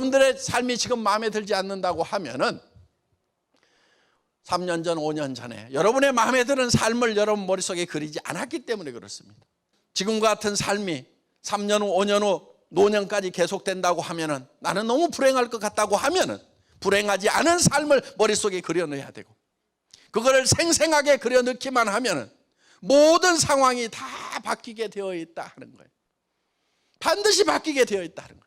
여러분들의 삶이 지금 마음에 들지 않는다고 하면은 3년 전, 5년 전에 여러분의 마음에 드는 삶을 여러분 머릿속에 그리지 않았기 때문에 그렇습니다. 지금과 같은 삶이 3년 후, 5년 후, 노년까지 계속된다고 하면은, 나는 너무 불행할 것 같다고 하면은 불행하지 않은 삶을 머릿속에 그려넣어야 되고, 그거를 생생하게 그려넣기만 하면은 모든 상황이 다 바뀌게 되어 있다 하는 거예요. 반드시 바뀌게 되어 있다 하는 거예요.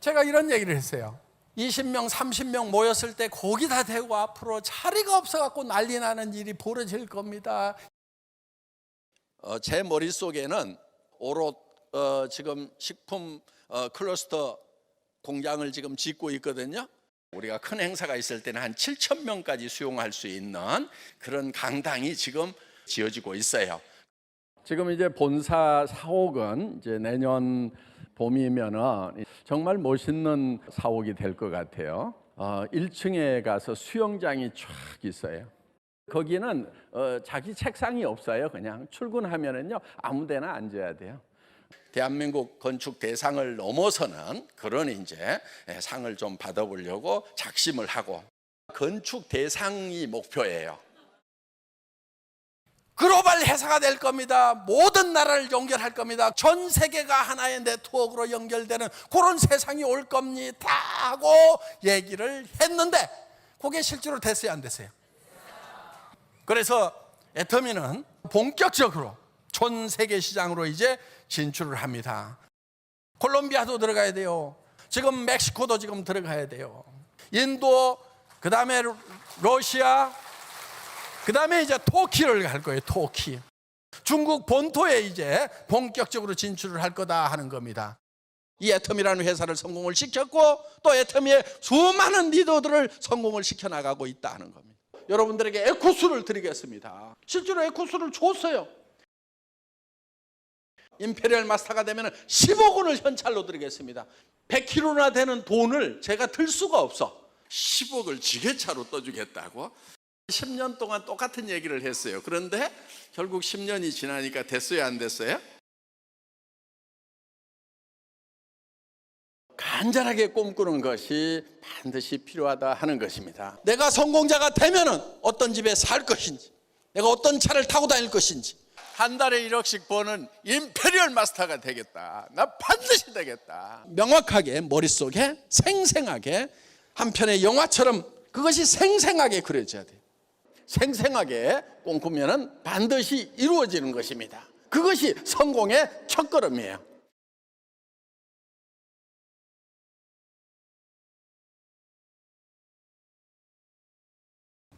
제가 이런 얘기를 했어요. 20명, 30명 모였을 때 고기 다 대고 앞으로 자리가 없어갖고 난리 나는 일이 벌어질 겁니다. 제 머릿속에는 오롯 지금 식품 클러스터 공장을 지금 짓고 있거든요. 우리가 큰 행사가 있을 때는 한 7,000명까지 수용할 수 있는 그런 강당이 지금 지어지고 있어요. 지금 이제 본사 사옥은 이제 내년 봄이면은 정말 멋있는 사옥이 될 것 같아요. 1층에 가서 수영장이 쫙 있어요. 거기는 자기 책상이 없어요. 그냥 출근하면은요 아무데나 앉아야 돼요. 대한민국 건축 대상을 넘어서는 그런 이제 상을 좀 받아보려고 작심을 하고, 건축 대상이 목표예요. 글로벌 회사가 될 겁니다. 모든 나라를 연결할 겁니다. 전 세계가 하나의 네트워크로 연결되는 그런 세상이 올 겁니다 하고 얘기를 했는데, 그게 실제로 됐어요, 안 됐어요? 그래서 애터미는 본격적으로 전 세계 시장으로 이제 진출을 합니다. 콜롬비아도 들어가야 돼요. 지금 멕시코도 지금 들어가야 돼요. 인도, 그 다음에 러시아, 그 다음에 이제 터키를 갈 거예요. 터키. 중국 본토에 이제 본격적으로 진출을 할 거다 하는 겁니다. 이 애터미라는 회사를 성공을 시켰고, 또 애터미의 수많은 리더들을 성공을 시켜나가고 있다 하는 겁니다. 여러분들에게 에코스를 드리겠습니다. 실제로 에코스를 줬어요. 임페리얼 마스터가 되면 10억 원을 현찰로 드리겠습니다. 100kg나 되는 돈을 제가 들 수가 없어. 10억을 지게차로 떠주겠다고 10년 동안 똑같은 얘기를 했어요. 그런데 결국 10년이 지나니까 됐어요, 안 됐어요? 간절하게 꿈꾸는 것이 반드시 필요하다 하는 것입니다. 내가 성공자가 되면은 어떤 집에 살 것인지, 내가 어떤 차를 타고 다닐 것인지, 한 달에 1억씩 버는 임페리얼 마스터가 되겠다, 나 반드시 되겠다, 명확하게 머릿속에 생생하게 한 편의 영화처럼 그것이 생생하게 그려져야 돼요. 생생하게 꿈꾸면 반드시 이루어지는 것입니다. 그것이 성공의 첫걸음이에요.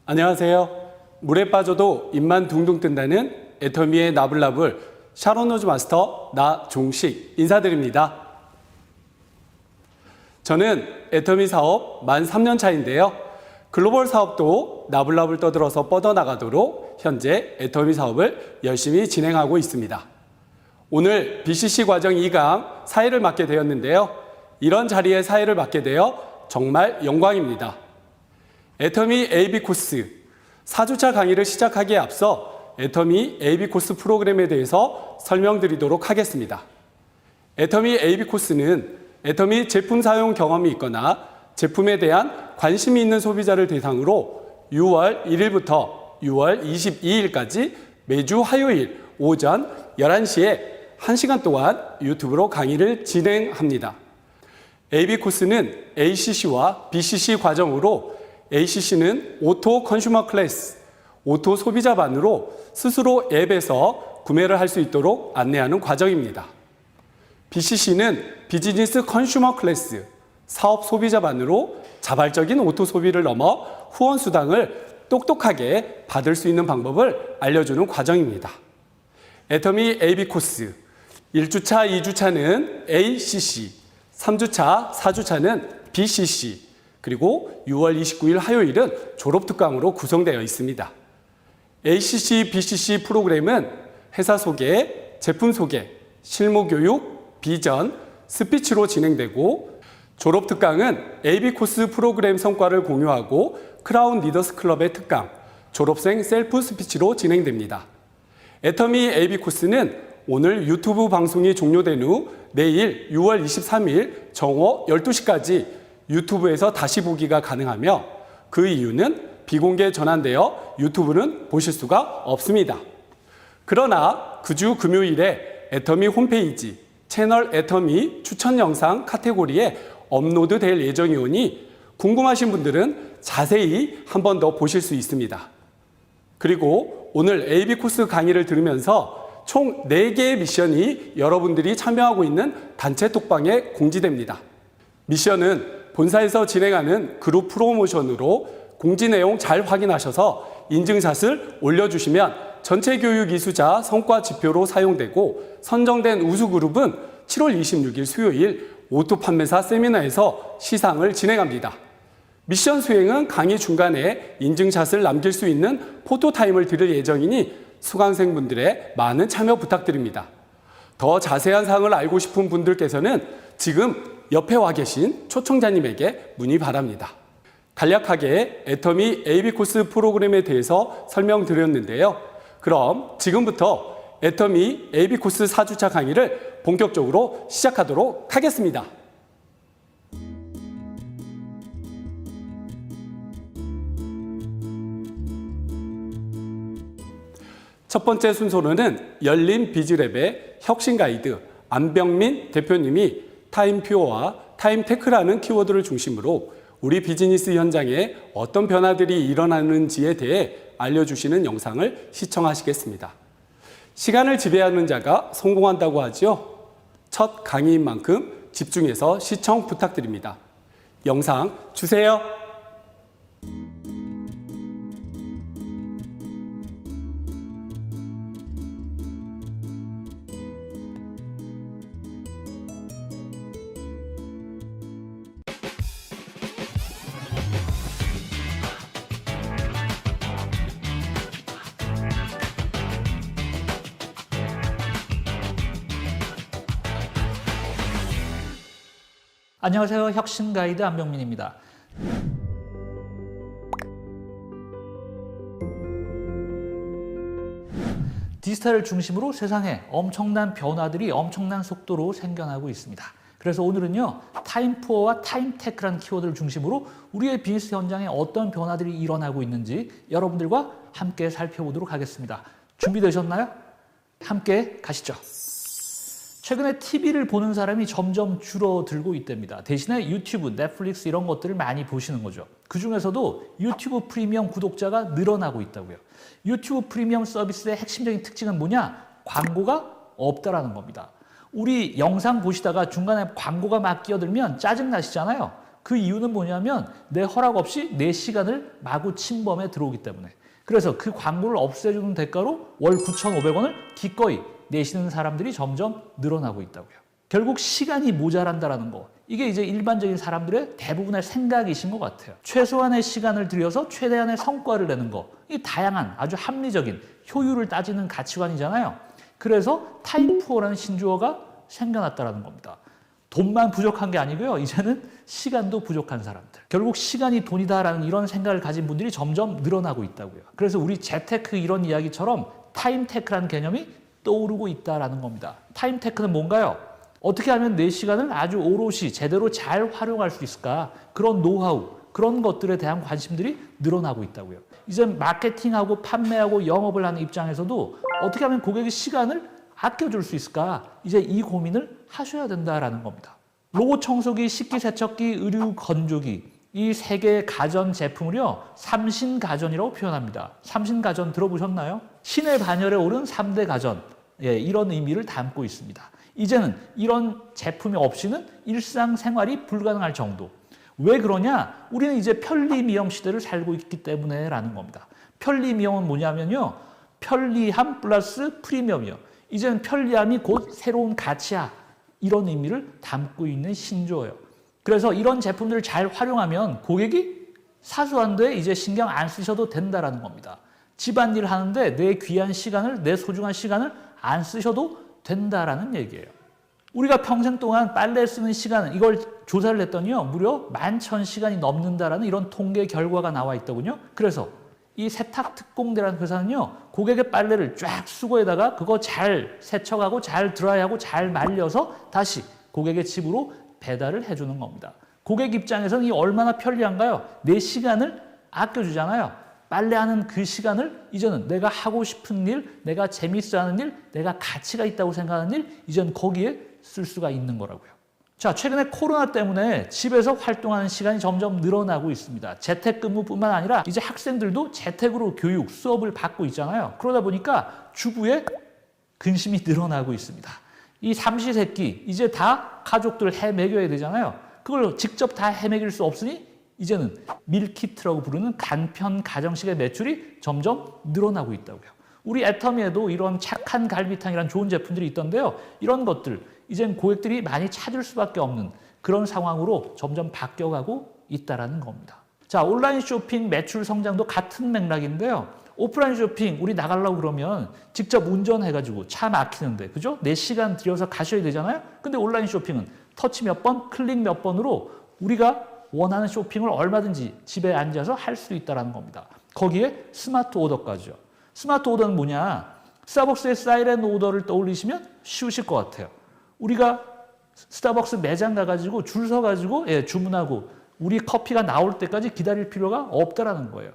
안녕하세요. 물에 빠져도 입만 둥둥 뜬다는 애터미의 나불나불 샤론 노즈 마스터 나종식 인사드립니다. 저는 애터미 사업 만 3년 차인데요. 글로벌 사업도 나불나불 떠들어서 뻗어나가도록 현재 애터미 사업을 열심히 진행하고 있습니다. 오늘 BCC 과정 2강 사회를 맡게 되었는데요. 이런 자리에 사회를 맡게 되어 정말 영광입니다. 애터미 AB 코스 4주차 강의를 시작하기에 앞서 애터미 AB 코스 프로그램에 대해서 설명드리도록 하겠습니다. 애터미 AB 코스는 애터미 제품 사용 경험이 있거나 제품에 대한 관심이 있는 소비자를 대상으로 6월 1일부터 6월 22일까지 매주 화요일 오전 11시에 1시간 동안 유튜브로 강의를 진행합니다. AB 코스는 ACC와 BCC 과정으로, ACC는 오토 컨슈머 클래스, 오토 소비자반으로 스스로 앱에서 구매를 할 수 있도록 안내하는 과정입니다. BCC는 비즈니스 컨슈머 클래스, 사업 소비자반으로 자발적인 오토 소비를 넘어 후원 수당을 똑똑하게 받을 수 있는 방법을 알려주는 과정입니다. 애터미 AB 코스 1주차, 2주차는 ACC, 3주차, 4주차는 BCC, 그리고 6월 29일 화요일은 졸업특강으로 구성되어 있습니다. ACC, BCC 프로그램은 회사 소개, 제품 소개, 실무 교육, 비전, 스피치로 진행되고, 졸업특강은 AB 코스 프로그램 성과를 공유하고 크라운 리더스 클럽의 특강, 졸업생 셀프 스피치로 진행됩니다. 애터미 AB 코스는 오늘 유튜브 방송이 종료된 후 내일 6월 23일 정오 12시까지 유튜브에서 다시 보기가 가능하며 그 이유는 비공개 전환되어 유튜브는 보실 수가 없습니다. 그러나 그 주 금요일에 애터미 홈페이지 채널 애터미 추천 영상 카테고리에 업로드 될 예정이오니 궁금하신 분들은 자세히 한 번 더 보실 수 있습니다. 그리고 오늘 AB 코스 강의를 들으면서 총 4개의 미션이 여러분들이 참여하고 있는 단체 톡방에 공지됩니다. 미션은 본사에서 진행하는 그룹 프로모션으로 공지 내용 잘 확인하셔서 인증샷을 올려주시면 전체 교육 이수자 성과 지표로 사용되고 선정된 우수 그룹은 7월 26일 수요일 오토 판매사 세미나에서 시상을 진행합니다. 미션 수행은 강의 중간에 인증샷을 남길 수 있는 포토타임을 드릴 예정이니 수강생분들의 많은 참여 부탁드립니다. 더 자세한 사항을 알고 싶은 분들께서는 지금 옆에 와 계신 초청자님에게 문의 바랍니다. 간략하게 애터미 AB 코스 프로그램에 대해서 설명드렸는데요. 그럼 지금부터 애터미 AB 코스 4주차 강의를 본격적으로 시작하도록 하겠습니다. 첫 번째 순서로는 열린 비즈랩의 혁신 가이드 안병민 대표님이 타임퓨어와 타임테크라는 키워드를 중심으로 우리 비즈니스 현장에 어떤 변화들이 일어나는지에 대해 알려주시는 영상을 시청하시겠습니다. 시간을 지배하는 자가 성공한다고 하죠. 첫 강의인 만큼 집중해서 시청 부탁드립니다. 영상 주세요. 안녕하세요. 혁신 가이드 안병민입니다. 디지털을 중심으로 세상에 엄청난 변화들이 엄청난 속도로 생겨나고 있습니다. 그래서 오늘은요, 타임푸어와 타임테크라는 키워드를 중심으로 우리의 비즈니스 현장에 어떤 변화들이 일어나고 있는지 여러분들과 함께 살펴보도록 하겠습니다. 준비되셨나요? 함께 가시죠. 최근에 TV를 보는 사람이 점점 줄어들고 있답니다. 대신에 유튜브, 넷플릭스 이런 것들을 많이 보시는 거죠. 그중에서도 유튜브 프리미엄 구독자가 늘어나고 있다고요. 유튜브 프리미엄 서비스의 핵심적인 특징은 뭐냐? 광고가 없다라는 겁니다. 우리 영상 보시다가 중간에 광고가 막 끼어들면 짜증나시잖아요. 그 이유는 뭐냐면 내 허락 없이 내 시간을 마구 침범해 들어오기 때문에. 그래서 그 광고를 없애주는 대가로 월 9,500원을 기꺼이 내시는 사람들이 점점 늘어나고 있다고요. 결국 시간이 모자란다라는 거. 이게 이제 일반적인 사람들의 대부분의 생각이신 것 같아요. 최소한의 시간을 들여서 최대한의 성과를 내는 거. 이 다양한 아주 합리적인 효율을 따지는 가치관이잖아요. 그래서 타임푸어라는 신조어가 생겨났다는 겁니다. 돈만 부족한 게 아니고요. 이제는 시간도 부족한 사람들. 결국 시간이 돈이다라는 이런 생각을 가진 분들이 점점 늘어나고 있다고요. 그래서 우리 재테크 이런 이야기처럼 타임테크라는 개념이 떠오르고 있다는 겁니다. 타임테크는 뭔가요? 어떻게 하면 내 시간을 아주 오롯이 제대로 잘 활용할 수 있을까? 그런 노하우, 그런 것들에 대한 관심들이 늘어나고 있다고요. 이제 마케팅하고 판매하고 영업을 하는 입장에서도 어떻게 하면 고객의 시간을 아껴줄 수 있을까? 이제 이 고민을 하셔야 된다는 겁니다. 로봇 청소기, 식기세척기, 의류 건조기 이 세 개의 가전 제품을요, 삼신가전이라고 표현합니다. 삼신가전 들어보셨나요? 신의 반열에 오른 3대 가전, 이런 의미를 담고 있습니다. 이제는 이런 제품이 없이는 일상생활이 불가능할 정도. 왜 그러냐? 우리는 이제 편리미엄 시대를 살고 있기 때문에 라는 겁니다. 편리미엄은 뭐냐면요, 편리함 플러스 프리미엄이요. 이제는 편리함이 곧 새로운 가치야. 이런 의미를 담고 있는 신조어예요. 그래서 이런 제품들을 잘 활용하면 고객이 사소한데 이제 신경 안 쓰셔도 된다라는 겁니다. 집안일 하는데 내 귀한 시간을, 내 소중한 시간을 안 쓰셔도 된다라는 얘기예요. 우리가 평생 동안 빨래 쓰는 시간, 이걸 조사를 했더니요, 무려 11,000시간이 넘는다라는 이런 통계 결과가 나와 있더군요. 그래서 이 세탁특공대라는 회사는요, 고객의 빨래를 쫙 수거에다가 그거 잘 세척하고 잘 드라이하고 잘 말려서 다시 고객의 집으로 배달을 해주는 겁니다. 고객 입장에서는 이 얼마나 편리한가요? 내 시간을 아껴주잖아요. 빨래하는 그 시간을 이제는 내가 하고 싶은 일, 내가 재밌어하는 일, 내가 가치가 있다고 생각하는 일, 이제는 거기에 쓸 수가 있는 거라고요. 자, 최근에 코로나 때문에 집에서 활동하는 시간이 점점 늘어나고 있습니다. 재택근무뿐만 아니라 이제 학생들도 재택으로 교육, 수업을 받고 있잖아요. 그러다 보니까 주부의 근심이 늘어나고 있습니다. 이 삼시세끼 이제 다 가족들 해먹여야 되잖아요. 그걸 직접 다 해먹일 수 없으니 이제는 밀키트라고 부르는 간편 가정식의 매출이 점점 늘어나고 있다고요. 우리 애터미에도 이런 착한 갈비탕이란 좋은 제품들이 있던데요. 이런 것들 이젠 고객들이 많이 찾을 수밖에 없는 그런 상황으로 점점 바뀌어가고 있다는 겁니다. 자, 온라인 쇼핑 매출 성장도 같은 맥락인데요. 오프라인 쇼핑 우리 나가려고 그러면 직접 운전해가지고 차 막히는데, 그죠? 내 시간 들여서 가셔야 되잖아요. 근데 온라인 쇼핑은 터치 몇 번, 클릭 몇 번으로 우리가 원하는 쇼핑을 얼마든지 집에 앉아서 할 수 있다는 겁니다. 거기에 스마트 오더까지요. 스마트 오더는 뭐냐? 스타벅스의 사이렌 오더를 떠올리시면 쉬우실 것 같아요. 우리가 스타벅스 매장 가가지고 줄 서가지고 주문하고 우리 커피가 나올 때까지 기다릴 필요가 없다라는 거예요.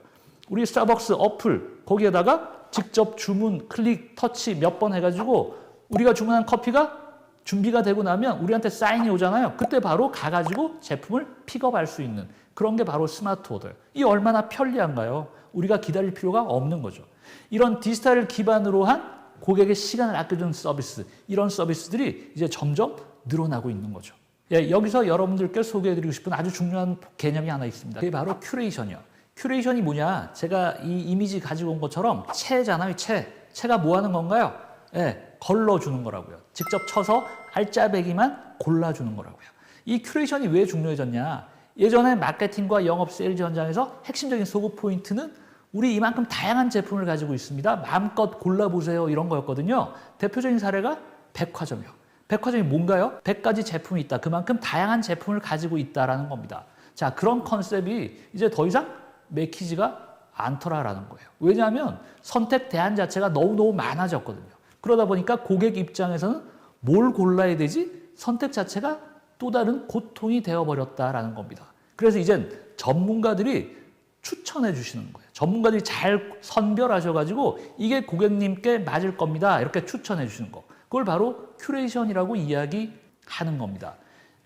우리 스타벅스 어플 거기에다가 직접 주문, 클릭, 터치 몇 번 해가지고 우리가 주문한 커피가 준비가 되고 나면 우리한테 사인이 오잖아요. 그때 바로 가가지고 제품을 픽업할 수 있는 그런 게 바로 스마트 오더예요. 이 얼마나 편리한가요? 우리가 기다릴 필요가 없는 거죠. 이런 디지털을 기반으로 한 고객의 시간을 아껴주는 서비스, 이런 서비스들이 이제 점점 늘어나고 있는 거죠. 예, 여기서 여러분들께 소개해드리고 싶은 아주 중요한 개념이 하나 있습니다. 그게 바로 큐레이션이요. 큐레이션이 뭐냐? 제가 이 이미지 가지고 온 것처럼 채잖아요, 채. 채가 뭐 하는 건가요? 예, 걸러주는 거라고요. 직접 쳐서 알짜배기만 골라주는 거라고요. 이 큐레이션이 왜 중요해졌냐? 예전에 마케팅과 영업 세일즈 현장에서 핵심적인 소구 포인트는 우리 이만큼 다양한 제품을 가지고 있습니다. 마음껏 골라보세요. 이런 거였거든요. 대표적인 사례가 백화점이요. 백화점이 뭔가요? 100가지 제품이 있다. 그만큼 다양한 제품을 가지고 있다는 겁니다. 자, 그런 컨셉이 이제 더 이상 맥히지가 않더라라는 거예요. 왜냐하면 선택 대안 자체가 너무너무 많아졌거든요. 그러다 보니까 고객 입장에서는 뭘 골라야 되지? 선택 자체가 또 다른 고통이 되어버렸다라는 겁니다. 그래서 이젠 전문가들이 추천해 주시는 거예요. 전문가들이 잘 선별하셔가지고 이게 고객님께 맞을 겁니다. 이렇게 추천해 주시는 거. 그걸 바로 큐레이션이라고 이야기하는 겁니다.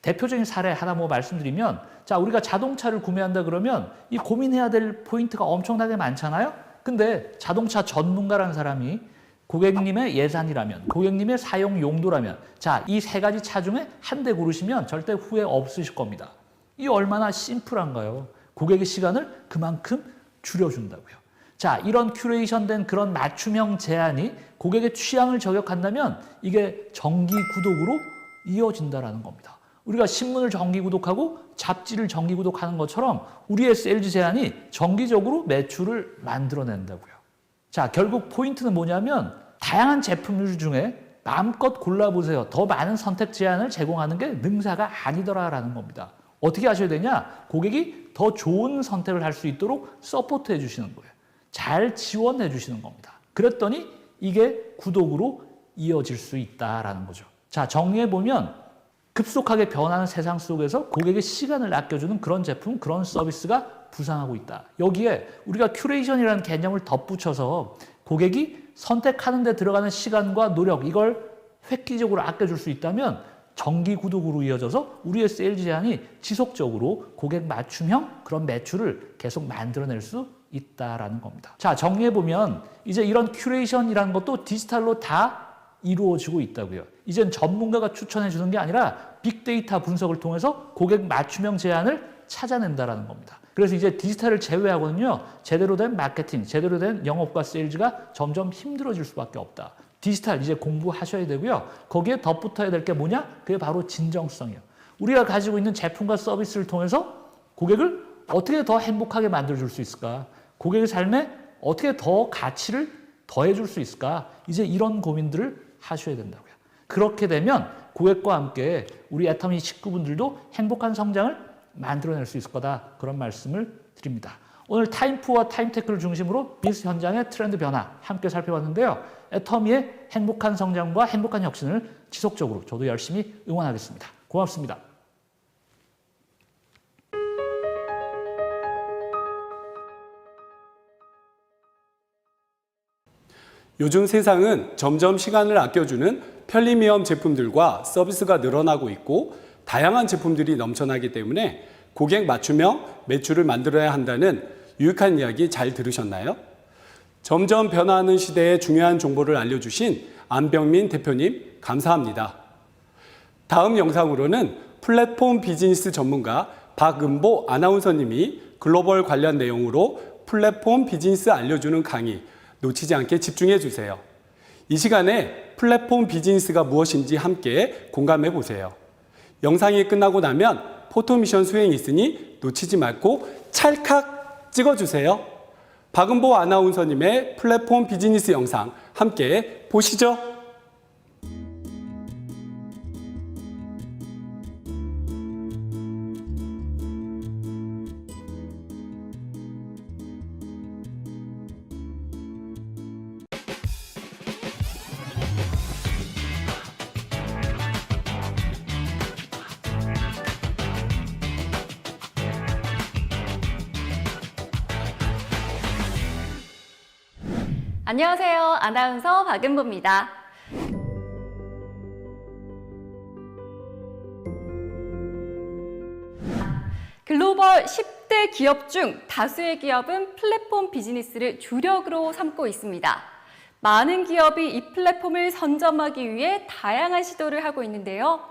대표적인 사례 하나 말씀드리면, 자, 우리가 자동차를 구매한다 그러면 이 고민해야 될 포인트가 엄청나게 많잖아요. 근데 자동차 전문가라는 사람이 고객님의 예산이라면, 고객님의 사용 용도라면, 자, 이 세 가지 차 중에 한 대 고르시면 절대 후회 없으실 겁니다. 이 얼마나 심플한가요? 고객의 시간을 그만큼 줄여준다고요. 자, 이런 큐레이션된 그런 맞춤형 제안이 고객의 취향을 저격한다면 이게 정기 구독으로 이어진다라는 겁니다. 우리가 신문을 정기 구독하고 잡지를 정기 구독하는 것처럼 우리의 세일즈 제안이 정기적으로 매출을 만들어낸다고요. 자, 결국 포인트는 뭐냐면 다양한 제품들 중에 마음껏 골라보세요. 더 많은 선택 제안을 제공하는 게 능사가 아니더라라는 겁니다. 어떻게 하셔야 되냐? 고객이 더 좋은 선택을 할 수 있도록 서포트해 주시는 거예요. 잘 지원해 주시는 겁니다. 그랬더니 이게 구독으로 이어질 수 있다라는 거죠. 자, 정리해보면 급속하게 변하는 세상 속에서 고객의 시간을 아껴주는 그런 제품, 그런 서비스가 부상하고 있다. 여기에 우리가 큐레이션이라는 개념을 덧붙여서 고객이 선택하는 데 들어가는 시간과 노력, 이걸 획기적으로 아껴줄 수 있다면 정기 구독으로 이어져서 우리의 세일즈 제안이 지속적으로 고객 맞춤형 그런 매출을 계속 만들어낼 수 있다라는 겁니다. 자, 정리해보면 이제 이런 큐레이션이라는 것도 디지털로 다 이루어지고 있다고요. 이젠 전문가가 추천해 주는 게 아니라 빅데이터 분석을 통해서 고객 맞춤형 제안을 찾아낸다라는 겁니다. 그래서 이제 디지털을 제외하고는요, 제대로 된 마케팅, 제대로 된 영업과 세일즈가 점점 힘들어질 수밖에 없다. 디지털 이제 공부하셔야 되고요. 거기에 덧붙어야 될 게 뭐냐? 그게 바로 진정성이에요. 우리가 가지고 있는 제품과 서비스를 통해서 고객을 어떻게 더 행복하게 만들어줄 수 있을까? 고객의 삶에 어떻게 더 가치를 더해줄 수 있을까? 이제 이런 고민들을 하셔야 된다고요. 그렇게 되면 고객과 함께 우리 애터미 식구분들도 행복한 성장을 만들어낼 수 있을 거다. 그런 말씀을 드립니다. 오늘 타임푸어와 타임테크를 중심으로 비즈니스 현장의 트렌드 변화 함께 살펴봤는데요. 애터미의 행복한 성장과 행복한 혁신을 지속적으로 저도 열심히 응원하겠습니다. 고맙습니다. 요즘 세상은 점점 시간을 아껴주는 편리미엄 제품들과 서비스가 늘어나고 있고 다양한 제품들이 넘쳐나기 때문에 고객 맞춤형 매출을 만들어야 한다는 유익한 이야기 잘 들으셨나요? 점점 변화하는 시대에 중요한 정보를 알려주신 안병민 대표님 감사합니다. 다음 영상으로는 플랫폼 비즈니스 전문가 박은보 아나운서님이 글로벌 관련 내용으로 플랫폼 비즈니스 알려주는 강의 놓치지 않게 집중해 주세요. 이 시간에 플랫폼 비즈니스가 무엇인지 함께 공감해 보세요. 영상이 끝나고 나면 포토미션 수행이 있으니 놓치지 말고 찰칵 찍어주세요. 박은보 아나운서님의 플랫폼 비즈니스 영상 함께 보시죠. 안녕하세요. 아나운서 박은보입니다. 글로벌 10대 기업 중 다수의 기업은 플랫폼 비즈니스를 주력으로 삼고 있습니다. 많은 기업이 이 플랫폼을 선점하기 위해 다양한 시도를 하고 있는데요.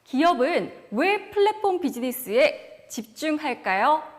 기업은 왜 플랫폼 비즈니스에 집중할까요?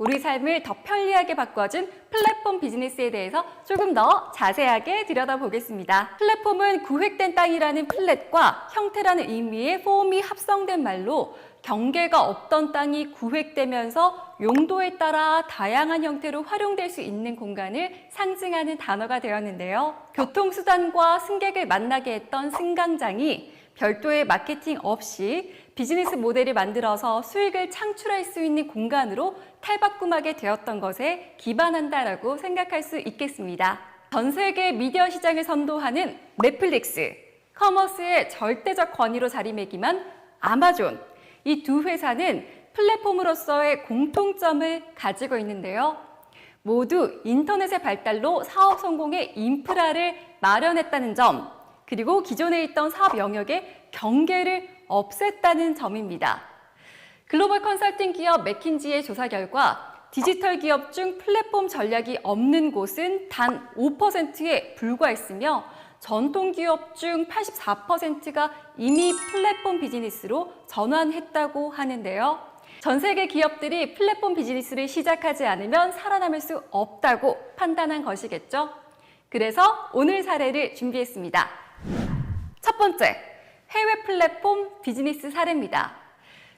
우리 삶을 더 편리하게 바꿔준 플랫폼 비즈니스에 대해서 조금 더 자세하게 들여다보겠습니다. 플랫폼은 구획된 땅이라는 플랫과 형태라는 의미의 폼이 합성된 말로 경계가 없던 땅이 구획되면서 용도에 따라 다양한 형태로 활용될 수 있는 공간을 상징하는 단어가 되었는데요. 교통수단과 승객을 만나게 했던 승강장이 별도의 마케팅 없이 비즈니스 모델을 만들어서 수익을 창출할 수 있는 공간으로 탈바꿈하게 되었던 것에 기반한다라고 생각할 수 있겠습니다. 전 세계 미디어 시장을 선도하는 넷플릭스, 커머스의 절대적 권위로 자리매김한 아마존, 이 두 회사는 플랫폼으로서의 공통점을 가지고 있는데요. 모두 인터넷의 발달로 사업 성공의 인프라를 마련했다는 점, 그리고 기존에 있던 사업 영역의 경계를 없앴다는 점입니다. 글로벌 컨설팅 기업 맥킨지의 조사 결과 디지털 기업 중 플랫폼 전략이 없는 곳은 단 5%에 불과했으며 전통 기업 중 84%가 이미 플랫폼 비즈니스로 전환했다고 하는데요. 전 세계 기업들이 플랫폼 비즈니스를 시작하지 않으면 살아남을 수 없다고 판단한 것이겠죠. 그래서 오늘 사례를 준비했습니다. 첫 번째, 해외 플랫폼 비즈니스 사례입니다.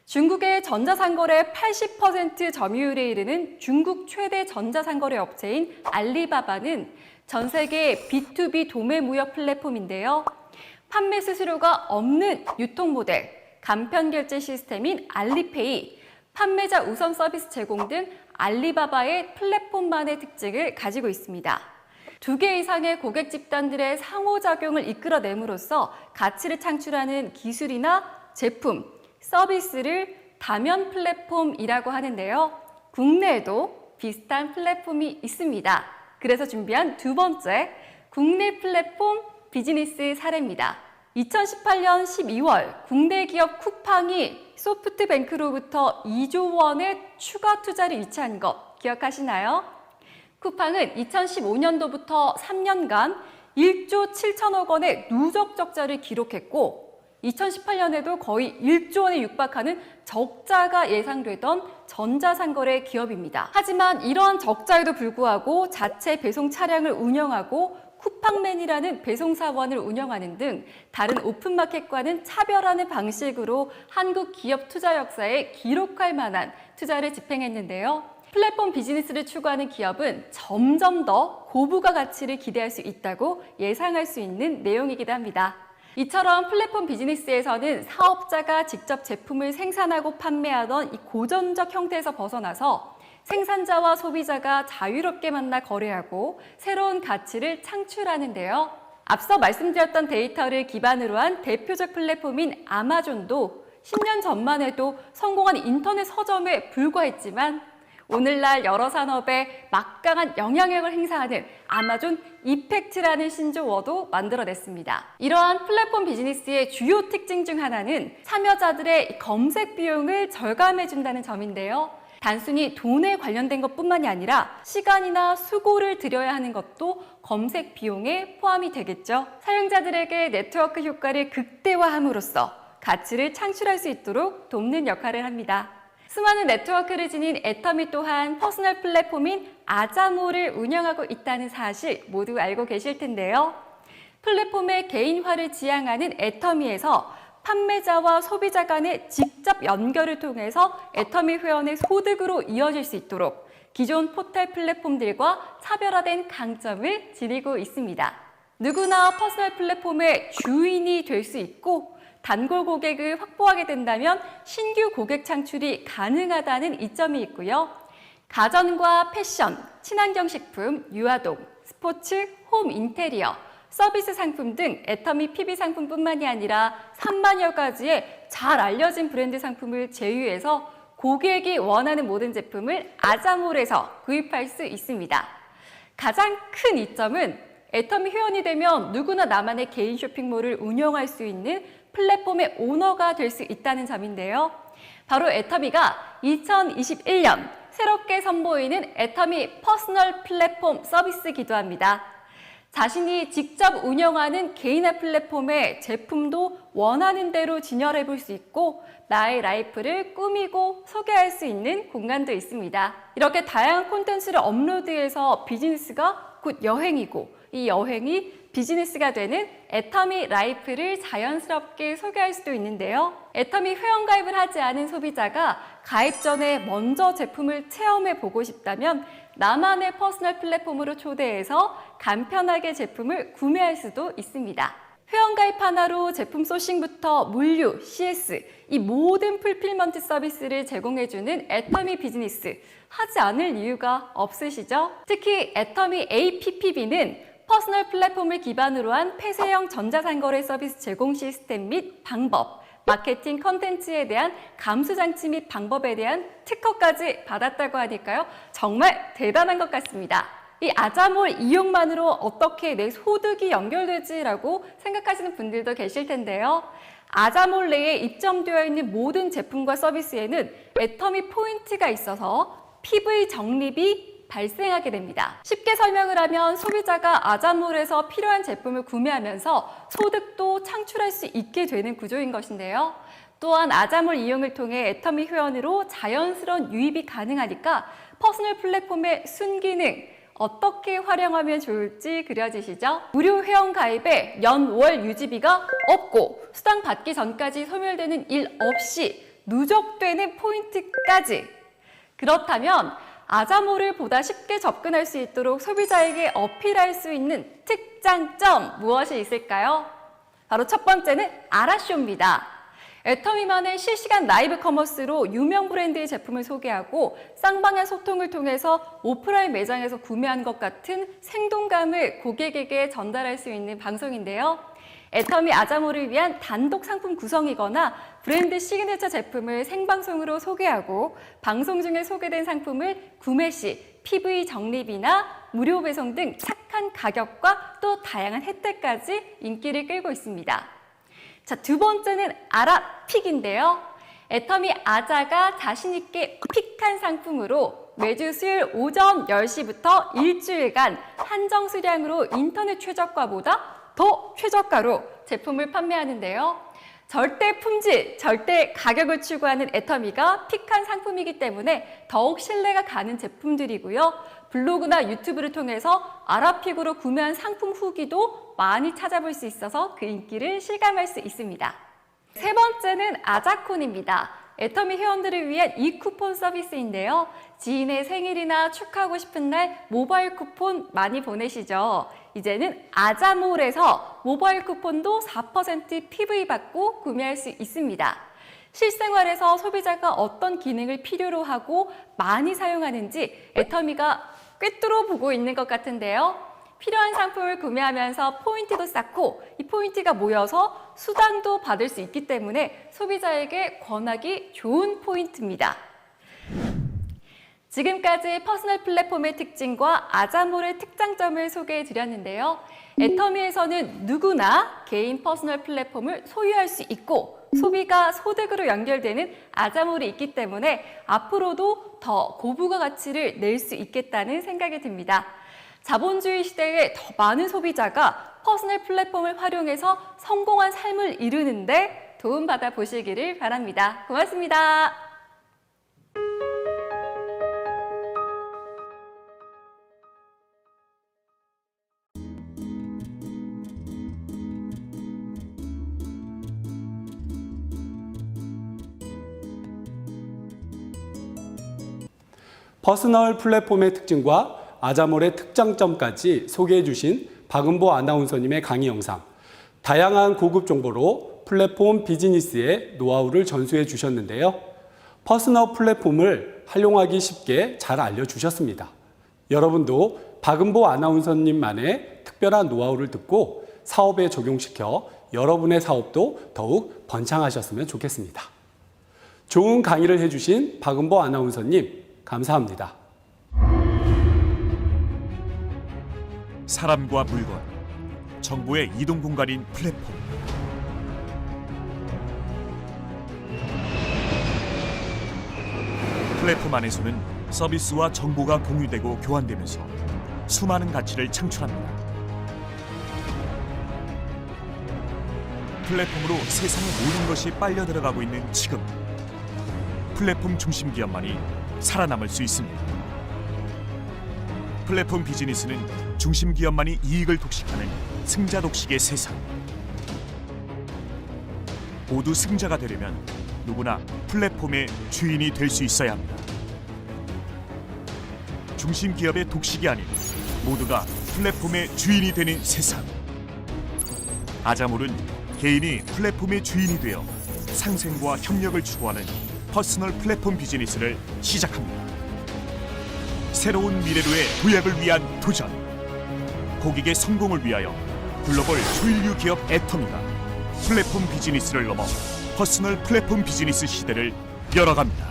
중국의 전자상거래 80% 점유율에 이르는 중국 최대 전자상거래 업체인 알리바바는 전 세계 B2B 도매 무역 플랫폼인데요. 판매 수수료가 없는 유통 모델, 간편 결제 시스템인 알리페이, 판매자 우선 서비스 제공 등 알리바바의 플랫폼만의 특징을 가지고 있습니다. 2개 이상의 고객 집단들의 상호작용을 이끌어냄으로써 가치를 창출하는 기술이나 제품, 서비스를 다면 플랫폼이라고 하는데요. 국내에도 비슷한 플랫폼이 있습니다. 그래서 준비한 두 번째, 국내 플랫폼 비즈니스 사례입니다. 2018년 12월 국내 기업 쿠팡이 소프트뱅크로부터 2조 원의 추가 투자를 유치한 것 기억하시나요? 쿠팡은 2015년도부터 3년간 1조 7천억 원의 누적 적자를 기록했고 2018년에도 거의 1조 원에 육박하는 적자가 예상되던 전자상거래 기업입니다. 하지만 이러한 적자에도 불구하고 자체 배송 차량을 운영하고 쿠팡맨이라는 배송사원을 운영하는 등 다른 오픈마켓과는 차별하는 방식으로 한국 기업 투자 역사에 기록할 만한 투자를 집행했는데요. 플랫폼 비즈니스를 추구하는 기업은 점점 더 고부가 가치를 기대할 수 있다고 예상할 수 있는 내용이기도 합니다. 이처럼 플랫폼 비즈니스에서는 사업자가 직접 제품을 생산하고 판매하던 이 고전적 형태에서 벗어나서 생산자와 소비자가 자유롭게 만나 거래하고 새로운 가치를 창출하는데요. 앞서 말씀드렸던 데이터를 기반으로 한 대표적 플랫폼인 아마존도 10년 전만 해도 성공한 인터넷 서점에 불과했지만 오늘날 여러 산업에 막강한 영향력을 행사하는 아마존 이펙트라는 신조어도 만들어냈습니다. 이러한 플랫폼 비즈니스의 주요 특징 중 하나는 참여자들의 검색 비용을 절감해준다는 점인데요. 단순히 돈에 관련된 것뿐만이 아니라 시간이나 수고를 들여야 하는 것도 검색 비용에 포함이 되겠죠. 사용자들에게 네트워크 효과를 극대화함으로써 가치를 창출할 수 있도록 돕는 역할을 합니다. 수많은 네트워크를 지닌 애터미 또한 퍼스널 플랫폼인 아자모를 운영하고 있다는 사실 모두 알고 계실 텐데요. 플랫폼의 개인화를 지향하는 애터미에서 판매자와 소비자 간의 직접 연결을 통해서 애터미 회원의 소득으로 이어질 수 있도록 기존 포털 플랫폼들과 차별화된 강점을 지니고 있습니다. 누구나 퍼스널 플랫폼의 주인이 될 수 있고 단골 고객을 확보하게 된다면 신규 고객 창출이 가능하다는 이점이 있고요. 가전과 패션, 친환경 식품, 유아동, 스포츠, 홈 인테리어, 서비스 상품 등 애터미 PB 상품뿐만이 아니라 3만여 가지의 잘 알려진 브랜드 상품을 제휴해서 고객이 원하는 모든 제품을 아자몰에서 구입할 수 있습니다. 가장 큰 이점은 애터미 회원이 되면 누구나 나만의 개인 쇼핑몰을 운영할 수 있는 플랫폼의 오너가 될 수 있다는 점인데요. 바로 애터미가 2021년 새롭게 선보이는 애터미 퍼스널 플랫폼 서비스이기도 합니다. 자신이 직접 운영하는 개인화 플랫폼의 제품도 원하는 대로 진열해 볼 수 있고 나의 라이프를 꾸미고 소개할 수 있는 공간도 있습니다. 이렇게 다양한 콘텐츠를 업로드해서 비즈니스가 곧 여행이고 이 여행이 비즈니스가 되는 애터미 라이프를 자연스럽게 소개할 수도 있는데요. 애터미 회원가입을 하지 않은 소비자가 가입 전에 먼저 제품을 체험해 보고 싶다면 나만의 퍼스널 플랫폼으로 초대해서 간편하게 제품을 구매할 수도 있습니다. 회원가입 하나로 제품 소싱부터 물류, CS, 이 모든 풀필먼트 서비스를 제공해주는 애터미 비즈니스, 하지 않을 이유가 없으시죠? 특히 애터미 APPB는 퍼스널 플랫폼을 기반으로 한 폐쇄형 전자상거래 서비스 제공 시스템 및 방법, 마케팅 컨텐츠에 대한 감수장치 및 방법에 대한 특허까지 받았다고 하니까요. 정말 대단한 것 같습니다. 이 아자몰 이용만으로 어떻게 내 소득이 연결되지라고 생각하시는 분들도 계실 텐데요. 아자몰 내에 입점되어 있는 모든 제품과 서비스에는 애터미 포인트가 있어서 PV 적립이 발생하게 됩니다. 쉽게 설명을 하면 소비자가 아자몰에서 필요한 제품을 구매하면서 소득도 창출할 수 있게 되는 구조인 것인데요. 또한 아자몰 이용을 통해 애터미 회원으로 자연스러운 유입이 가능하니까 퍼스널 플랫폼의 순기능 어떻게 활용하면 좋을지 그려지시죠? 무료 회원 가입에 연/월 유지비가 없고 수당 받기 전까지 소멸되는 일 없이 누적되는 포인트까지. 그렇다면 아자몰을 보다 쉽게 접근할 수 있도록 소비자에게 어필할 수 있는 특장점 무엇이 있을까요? 바로 첫 번째는 아라쇼입니다. 애터미만의 실시간 라이브 커머스로 유명 브랜드의 제품을 소개하고 쌍방향 소통을 통해서 오프라인 매장에서 구매한 것 같은 생동감을 고객에게 전달할 수 있는 방송인데요. 애터미 아자몰을 위한 단독 상품 구성이거나 브랜드 시그니처 제품을 생방송으로 소개하고 방송 중에 소개된 상품을 구매 시 PV 적립이나 무료 배송 등 착한 가격과 또 다양한 혜택까지 인기를 끌고 있습니다. 자, 두 번째는 아라픽인데요. 애터미 아자가 자신있게 픽한 상품으로 매주 수요일 오전 10시부터 일주일간 한정 수량으로 인터넷 최저가보다 더 최저가로 제품을 판매하는데요. 절대 품질, 절대 가격을 추구하는 애터미가 픽한 상품이기 때문에 더욱 신뢰가 가는 제품들이고요. 블로그나 유튜브를 통해서 아라픽으로 구매한 상품 후기도 많이 찾아볼 수 있어서 그 인기를 실감할 수 있습니다. 세 번째는 아자콘입니다. 애터미 회원들을 위한 e-쿠폰 서비스인데요. 지인의 생일이나 축하하고 싶은 날 모바일 쿠폰 많이 보내시죠? 이제는 아자몰에서 모바일 쿠폰도 4% PV 받고 구매할 수 있습니다. 실생활에서 소비자가 어떤 기능을 필요로 하고 많이 사용하는지 애터미가 꿰뚫어 보고 있는 것 같은데요. 필요한 상품을 구매하면서 포인트도 쌓고 이 포인트가 모여서 수당도 받을 수 있기 때문에 소비자에게 권하기 좋은 포인트입니다. 지금까지 퍼스널 플랫폼의 특징과 아자몰의 특장점을 소개해 드렸는데요. 애터미에서는 누구나 개인 퍼스널 플랫폼을 소유할 수 있고 소비가 소득으로 연결되는 아자몰이 있기 때문에 앞으로도 더 고부가 가치를 낼 수 있겠다는 생각이 듭니다. 자본주의 시대에 더 많은 소비자가 퍼스널 플랫폼을 활용해서 성공한 삶을 이루는데 도움받아 보시기를 바랍니다. 고맙습니다. 퍼스널 플랫폼의 특징과 아자몰의 특장점까지 소개해 주신 박은보 아나운서님의 강의 영상, 다양한 고급 정보로 플랫폼 비즈니스의 노하우를 전수해 주셨는데요. 퍼스널 플랫폼을 활용하기 쉽게 잘 알려주셨습니다. 여러분도 박은보 아나운서님만의 특별한 노하우를 듣고 사업에 적용시켜 여러분의 사업도 더욱 번창하셨으면 좋겠습니다. 좋은 강의를 해주신 박은보 아나운서님, 감사합니다. 사람과 물건, 정보의 이동 공간인 플랫폼. 플랫폼 안에서는 서비스와 정보가 공유되고 교환되면서 수많은 가치를 창출합니다. 플랫폼으로 세상의 모든 것이 빨려 들어가고 있는 지금, 플랫폼 중심 기업만이 살아남을 수 있습니다. 플랫폼 비즈니스는 중심 기업만이 이익을 독식하는 승자 독식의 세상. 모두 승자가 되려면 누구나 플랫폼의 주인이 될 수 있어야 합니다. 중심 기업의 독식이 아닌 모두가 플랫폼의 주인이 되는 세상. 아자몰은 개인이 플랫폼의 주인이 되어 상생과 협력을 추구하는 퍼스널 플랫폼 비즈니스를 시작합니다. 새로운 미래로의 도약을 위한 도전. 고객의 성공을 위하여 글로벌 초일류 기업 애터미가 플랫폼 비즈니스를 넘어 퍼스널 플랫폼 비즈니스 시대를 열어갑니다.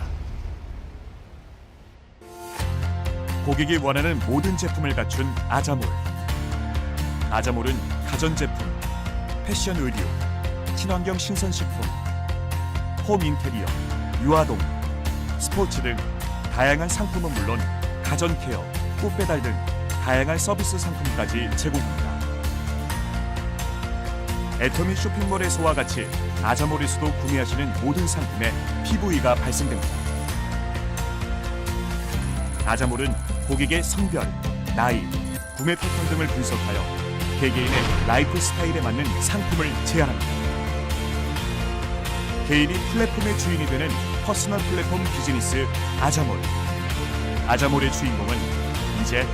고객이 원하는 모든 제품을 갖춘 아자몰. 아자몰은 가전제품, 패션 의류, 친환경 신선식품, 홈 인테리어, 유아동, 스포츠 등 다양한 상품은 물론 가전 케어, 꽃배달 등 다양한 서비스 상품까지 제공합니다. 애터미 쇼핑몰에서와 같이 아자몰에서도 구매하시는 모든 상품에 PV가 발생됩니다. 아자몰은 고객의 성별, 나이, 구매 패턴 등을 분석하여 개개인의 라이프 스타일에 맞는 상품을 제안합니다. 개인이 플랫폼의 주인이 되는 퍼스널 플랫폼 비즈니스 아자몰. 아자몰의 주인공은 이제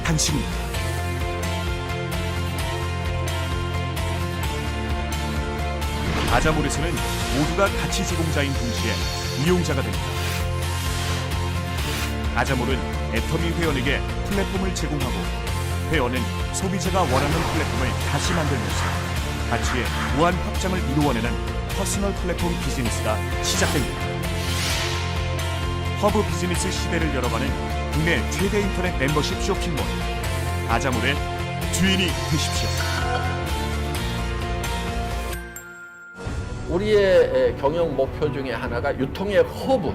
당신입니다. 아자몰에서는 모두가 가치 제공자인 동시에 이용자가 됩니다. 아자몰은 애터미 회원에게 플랫폼을 제공하고 회원은 소비자가 원하는 플랫폼을 다시 만들면서 가치의 무한 확장을 이루어내는 퍼스널 플랫폼 비즈니스가 시작됩니다. 허브 비즈니스 시대를 열어가는 국내 최대 인터넷 멤버십 쇼핑몰 아자몰의 주인이 되십시오. 우리의 경영 목표 중에 하나가 유통의 허브.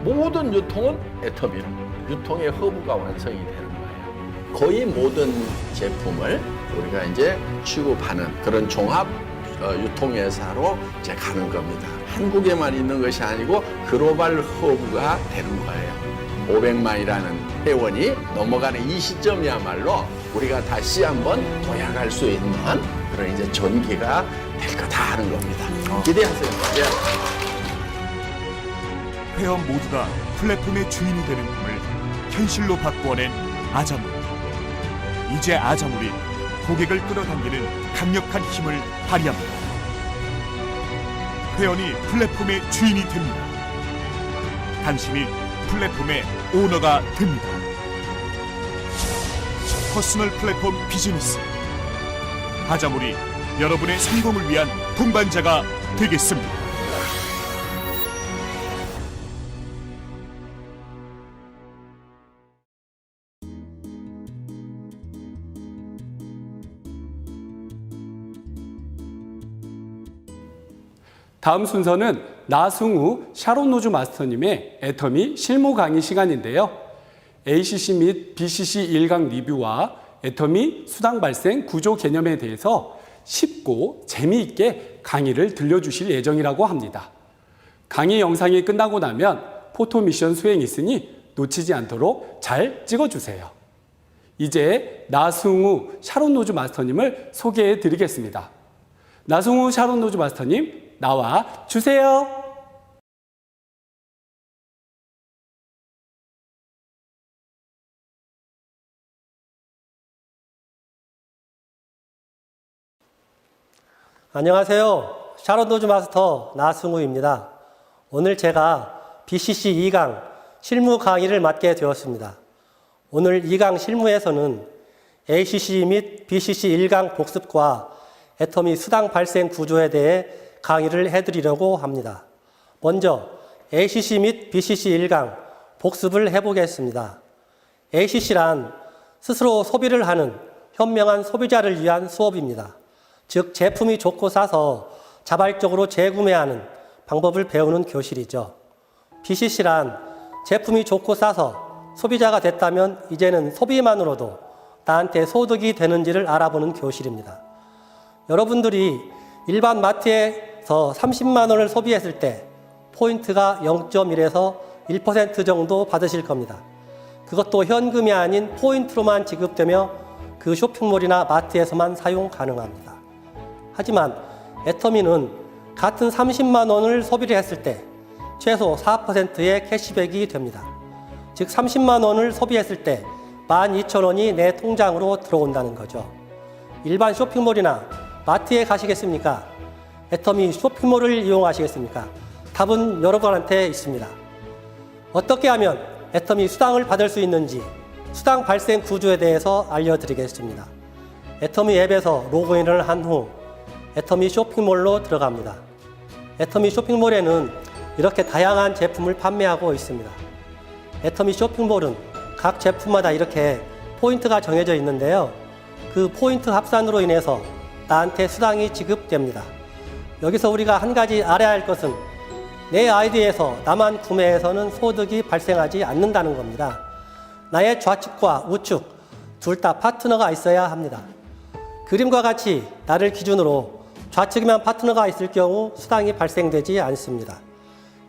모든 유통은 애터미로 유통의 허브가 완성이 되는 거예요. 거의 모든 제품을 우리가 이제 취급하는 그런 종합 유통회사로 이제 가는 겁니다. 한국에만 있는 것이 아니고 글로벌 허브가 되는 거예요. 500만이라는 회원이 넘어가는 이 시점이야말로 우리가 다시 한번 도약할 수 있는 그런 이제 전기가 될 거다 하는 겁니다. 기대하세요. 예. 회원 모두가 플랫폼의 주인이 되는 꿈을 현실로 바꾸어낸 아자몰. 이제 아자몰이 고객을 끌어당기는 강력한 힘을 발휘합니다. 회원이 플랫폼의 주인이 됩니다. 당신이 플랫폼의 오너가 됩니다. 퍼스널 플랫폼 비즈니스 하자몰이 여러분의 성공을 위한 동반자가 되겠습니다. 다음 순서는 나승우 샤론 노즈 마스터님의 애터미 실무 강의 시간인데요. ACC 및 BCC 1강 리뷰와 애터미 수당 발생 구조 개념에 대해서 쉽고 재미있게 강의를 들려주실 예정이라고 합니다. 강의 영상이 끝나고 나면 포토 미션 수행이 있으니 놓치지 않도록 잘 찍어주세요. 이제 나승우 샤론 노즈 마스터님을 소개해 드리겠습니다. 나승우 샤론 노즈 마스터님 나와 주세요. 안녕하세요. 샤론 노즈 마스터 나승우입니다. 오늘 제가 BCC 2강 실무 강의를 맡게 되었습니다. 오늘 2강 실무에서는 ACC 및 BCC 1강 복습과 애터미 수당 발생 구조에 대해 강의를 해드리려고 합니다. 먼저 ACC 및 BCC 1강 복습을 해보겠습니다. ACC란 스스로 소비를 하는 현명한 소비자를 위한 수업입니다. 즉 제품이 좋고 싸서 자발적으로 재구매하는 방법을 배우는 교실이죠. BCC란 제품이 좋고 싸서 소비자가 됐다면 이제는 소비만으로도 나한테 소득이 되는지를 알아보는 교실입니다. 여러분들이 일반 마트에서 30만 원을 소비했을 때 포인트가 0.1에서 1% 정도 받으실 겁니다. 그것도 현금이 아닌 포인트로만 지급되며 그 쇼핑몰이나 마트에서만 사용 가능합니다. 하지만 애터미는 같은 30만 원을 소비를 했을 때 최소 4%의 캐시백이 됩니다. 즉 30만 원을 소비했을 때 12,000원이 내 통장으로 들어온다는 거죠. 일반 쇼핑몰이나 마트에 가시겠습니까? 애터미 쇼핑몰을 이용하시겠습니까? 답은 여러분한테 있습니다. 어떻게 하면 애터미 수당을 받을 수 있는지 수당 발생 구조에 대해서 알려드리겠습니다. 애터미 앱에서 로그인을 한 후 애터미 쇼핑몰로 들어갑니다. 애터미 쇼핑몰에는 이렇게 다양한 제품을 판매하고 있습니다. 애터미 쇼핑몰은 각 제품마다 이렇게 포인트가 정해져 있는데요. 그 포인트 합산으로 인해서 나한테 수당이 지급됩니다. 여기서 우리가 한 가지 알아야 할 것은 내 아이디에서 나만 구매해서는 소득이 발생하지 않는다는 겁니다. 나의 좌측과 우측 둘 다 파트너가 있어야 합니다. 그림과 같이 나를 기준으로 좌측에만 파트너가 있을 경우 수당이 발생되지 않습니다.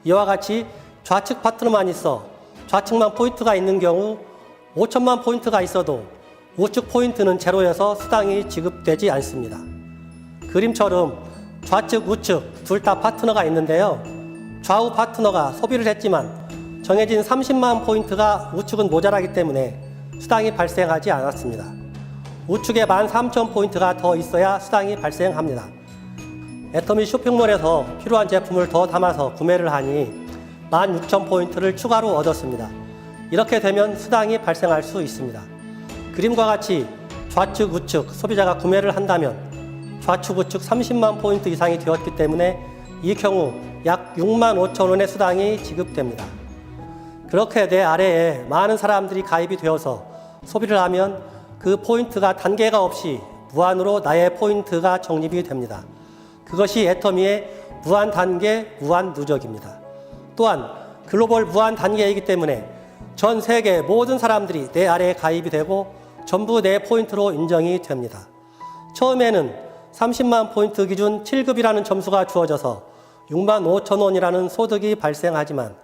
이와 같이 좌측 파트너만 있어 좌측만 포인트가 있는 경우 5천만 포인트가 있어도 우측 포인트는 제로여서 수당이 지급되지 않습니다. 그림처럼 좌측, 우측 둘 다 파트너가 있는데요. 좌우 파트너가 소비를 했지만 정해진 30만 포인트가 우측은 모자라기 때문에 수당이 발생하지 않았습니다. 우측에 13,000포인트가 더 있어야 수당이 발생합니다. 애터미 쇼핑몰에서 필요한 제품을 더 담아서 구매를 하니 16,000포인트를 추가로 얻었습니다. 이렇게 되면 수당이 발생할 수 있습니다. 그림과 같이 좌측, 우측 소비자가 구매를 한다면 좌측, 우측 30만 포인트 이상이 되었기 때문에 이 경우 약 65,000원의 수당이 지급됩니다. 그렇게 내 아래에 많은 사람들이 가입이 되어서 소비를 하면 그 포인트가 단계가 없이 무한으로 나의 포인트가 적립이 됩니다. 그것이 애터미의 무한 단계, 무한 누적입니다. 또한 글로벌 무한 단계이기 때문에 전 세계 모든 사람들이 내 아래에 가입이 되고 전부 내 포인트로 인정이 됩니다. 처음에는 30만 포인트 기준 7급이라는 점수가 주어져서 65,000원이라는 소득이 발생하지만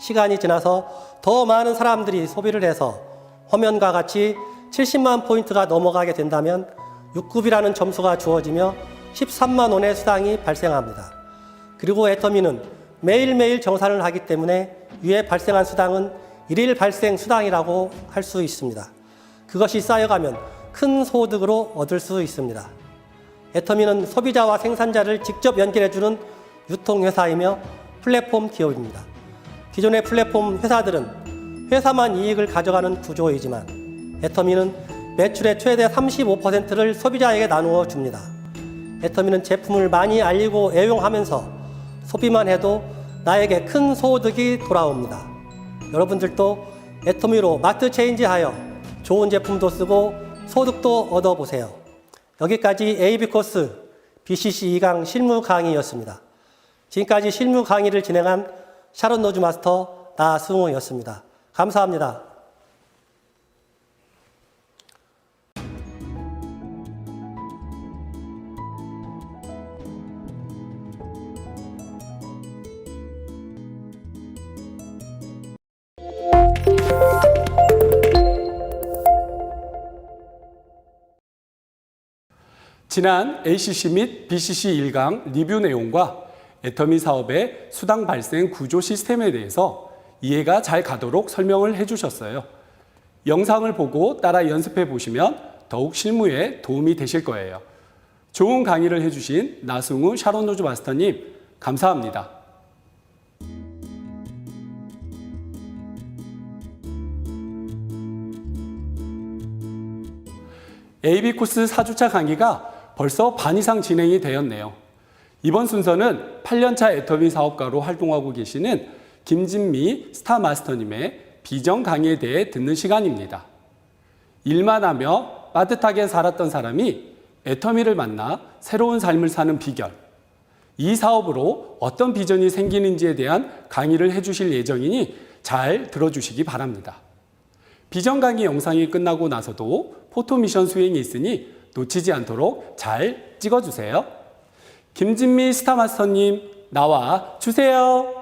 시간이 지나서 더 많은 사람들이 소비를 해서 화면과 같이 70만 포인트가 넘어가게 된다면 6급이라는 점수가 주어지며 13만 원의 수당이 발생합니다. 그리고 애터미는 매일매일 정산을 하기 때문에 위에 발생한 수당은 일일 발생 수당이라고 할 수 있습니다. 그것이 쌓여가면 큰 소득으로 얻을 수 있습니다. 애터미는 소비자와 생산자를 직접 연결해주는 유통회사이며 플랫폼 기업입니다. 기존의 플랫폼 회사들은 회사만 이익을 가져가는 구조이지만 애터미는 매출의 최대 35%를 소비자에게 나누어 줍니다. 애터미는 제품을 많이 알리고 애용하면서 소비만 해도 나에게 큰 소득이 돌아옵니다. 여러분들도 애터미로 마트 체인지하여 좋은 제품도 쓰고 소득도 얻어보세요. 여기까지 AB코스 BCC 2강 실무 강의였습니다. 지금까지 실무 강의를 진행한 샤론 노즈 마스터 나승우였습니다. 감사합니다. 지난 ACC 및 BCC 1강 리뷰 내용과 애터미 사업의 수당 발생 구조 시스템에 대해서 이해가 잘 가도록 설명을 해주셨어요. 영상을 보고 따라 연습해 보시면 더욱 실무에 도움이 되실 거예요. 좋은 강의를 해주신 나승우 샤론 노즈 마스터님, 감사합니다. AB코스 4주차 강의가 벌써 반 이상 진행이 되었네요. 이번 순서는 8년차 애터미 사업가로 활동하고 계시는 김진미 스타마스터님의 비전 강의에 대해 듣는 시간입니다. 일만 하며 빠듯하게 살았던 사람이 애터미를 만나 새로운 삶을 사는 비결, 이 사업으로 어떤 비전이 생기는지에 대한 강의를 해주실 예정이니 잘 들어주시기 바랍니다. 비전 강의 영상이 끝나고 나서도 포토미션 수행이 있으니 놓치지 않도록 잘 찍어주세요. 김진미 스타마스터님, 나와 주세요.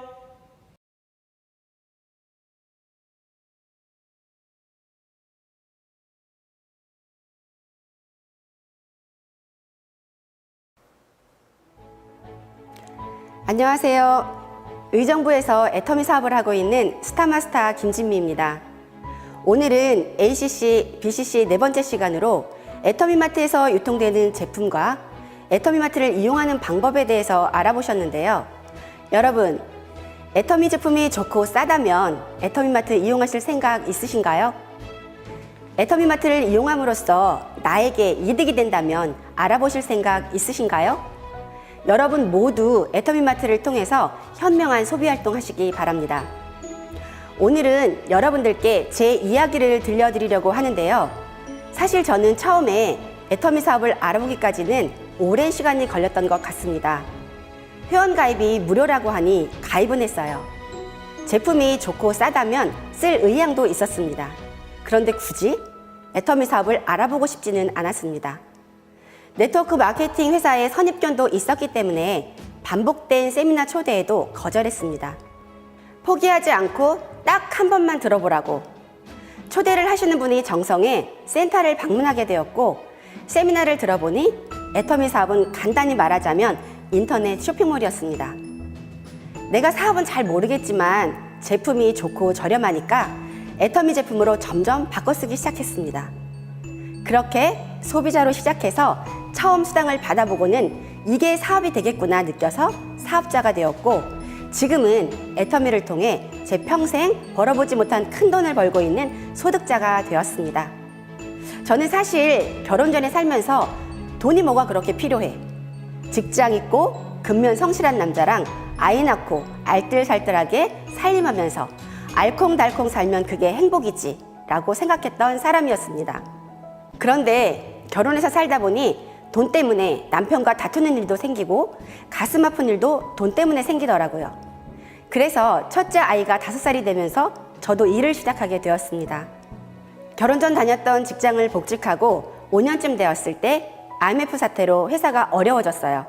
안녕하세요. 의정부에서 애터미 사업을 하고 있는 스타마스터 김진미입니다. 오늘은 ACC, BCC 네 번째 시간으로 애터미마트에서 유통되는 제품과 애터미마트를 이용하는 방법에 대해서 알아보셨는데요. 여러분, 애터미 제품이 좋고 싸다면 애터미마트 이용하실 생각 있으신가요? 애터미마트를 이용함으로써 나에게 이득이 된다면 알아보실 생각 있으신가요? 여러분 모두 애터미마트를 통해서 현명한 소비활동 하시기 바랍니다. 오늘은 여러분들께 제 이야기를 들려드리려고 하는데요. 사실 저는 처음에 애터미 사업을 알아보기까지는 오랜 시간이 걸렸던 것 같습니다. 회원가입이 무료라고 하니 가입은 했어요. 제품이 좋고 싸다면 쓸 의향도 있었습니다. 그런데 굳이 애터미 사업을 알아보고 싶지는 않았습니다. 네트워크 마케팅 회사의 선입견도 있었기 때문에 반복된 세미나 초대에도 거절했습니다. 포기하지 않고 딱 한 번만 들어보라고 초대를 하시는 분이 정성에 센터를 방문하게 되었고, 세미나를 들어보니 애터미 사업은 간단히 말하자면 인터넷 쇼핑몰이었습니다. 내가 사업은 잘 모르겠지만 제품이 좋고 저렴하니까 애터미 제품으로 점점 바꿔쓰기 시작했습니다. 그렇게 소비자로 시작해서 처음 수당을 받아보고는 이게 사업이 되겠구나 느껴서 사업자가 되었고, 지금은 애터미를 통해 제 평생 벌어보지 못한 큰 돈을 벌고 있는 소득자가 되었습니다. 저는 사실 결혼 전에 살면서 돈이 뭐가 그렇게 필요해. 직장 있고 근면 성실한 남자랑 아이 낳고 알뜰살뜰하게 살림하면서 알콩달콩 살면 그게 행복이지 라고 생각했던 사람이었습니다. 그런데 결혼해서 살다 보니 돈 때문에 남편과 다투는 일도 생기고 가슴 아픈 일도 돈 때문에 생기더라고요. 그래서 첫째 아이가 5살이 되면서 저도 일을 시작하게 되었습니다. 결혼 전 다녔던 직장을 복직하고 5년쯤 되었을 때 IMF 사태로 회사가 어려워졌어요.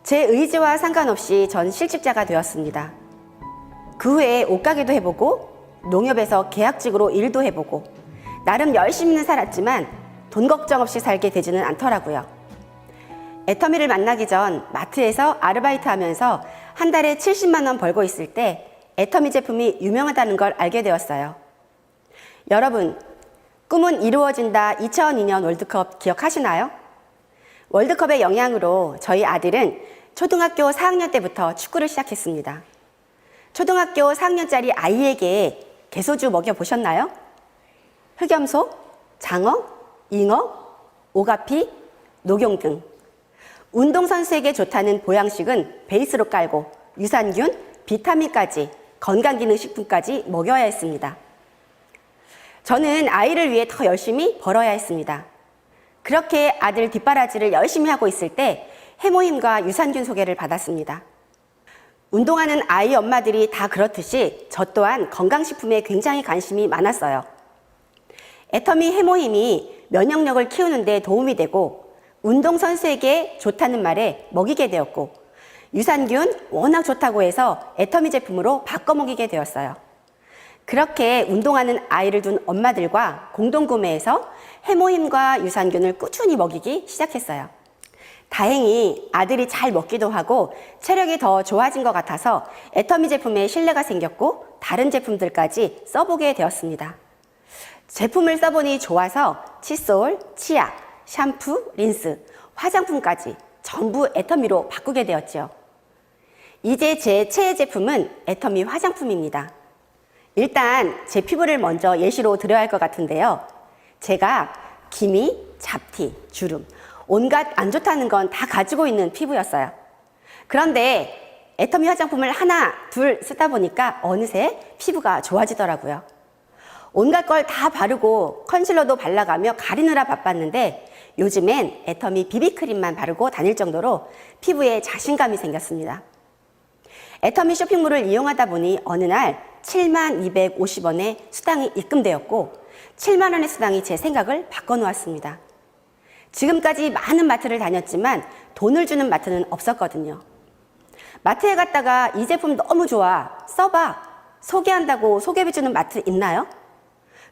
제 의지와 상관없이 전 실직자가 되었습니다. 그 후에 옷가게도 해보고 농협에서 계약직으로 일도 해보고 나름 열심히는 살았지만 돈 걱정 없이 살게 되지는 않더라고요. 애터미를 만나기 전 마트에서 아르바이트 하면서 한 달에 70만 원 벌고 있을 때 애터미 제품이 유명하다는 걸 알게 되었어요. 여러분, 꿈은 이루어진다 2002년 월드컵 기억하시나요? 월드컵의 영향으로 저희 아들은 초등학교 4학년 때부터 축구를 시작했습니다. 초등학교 4학년짜리 아이에게 개소주 먹여보셨나요? 흑염소, 장어, 잉어, 오가피, 녹용 등 운동선수에게 좋다는 보양식은 베이스로 깔고 유산균, 비타민까지 건강기능식품까지 먹여야 했습니다. 저는 아이를 위해 더 열심히 벌어야 했습니다. 그렇게 아들 뒷바라지를 열심히 하고 있을 때 해모임과 유산균 소개를 받았습니다. 운동하는 아이 엄마들이 다 그렇듯이 저 또한 건강식품에 굉장히 관심이 많았어요. 애터미 해모임이 면역력을 키우는 데 도움이 되고 운동선수에게 좋다는 말에 먹이게 되었고 유산균 워낙 좋다고 해서 애터미 제품으로 바꿔 먹이게 되었어요. 그렇게 운동하는 아이를 둔 엄마들과 공동구매해서 해모임과 유산균을 꾸준히 먹이기 시작했어요. 다행히 아들이 잘 먹기도 하고 체력이 더 좋아진 것 같아서 애터미 제품에 신뢰가 생겼고 다른 제품들까지 써보게 되었습니다. 제품을 써보니 좋아서 칫솔, 치약, 샴푸, 린스, 화장품까지 전부 애터미로 바꾸게 되었죠. 이제 제 최애 제품은 애터미 화장품입니다. 일단 제 피부를 먼저 예시로 드려야 할 것 같은데요. 제가 기미, 잡티, 주름, 온갖 안 좋다는 건 다 가지고 있는 피부였어요. 그런데 애터미 화장품을 하나, 둘 쓰다 보니까 어느새 피부가 좋아지더라고요. 온갖 걸 다 바르고 컨실러도 발라가며 가리느라 바빴는데 요즘엔 애터미 비비크림만 바르고 다닐 정도로 피부에 자신감이 생겼습니다. 애터미 쇼핑몰을 이용하다 보니 어느 날 7250원의 수당이 입금되었고 7만 원의 수당이 제 생각을 바꿔놓았습니다. 지금까지 많은 마트를 다녔지만 돈을 주는 마트는 없었거든요. 마트에 갔다가 이 제품 너무 좋아, 써봐, 소개한다고 소개해주는 마트 있나요?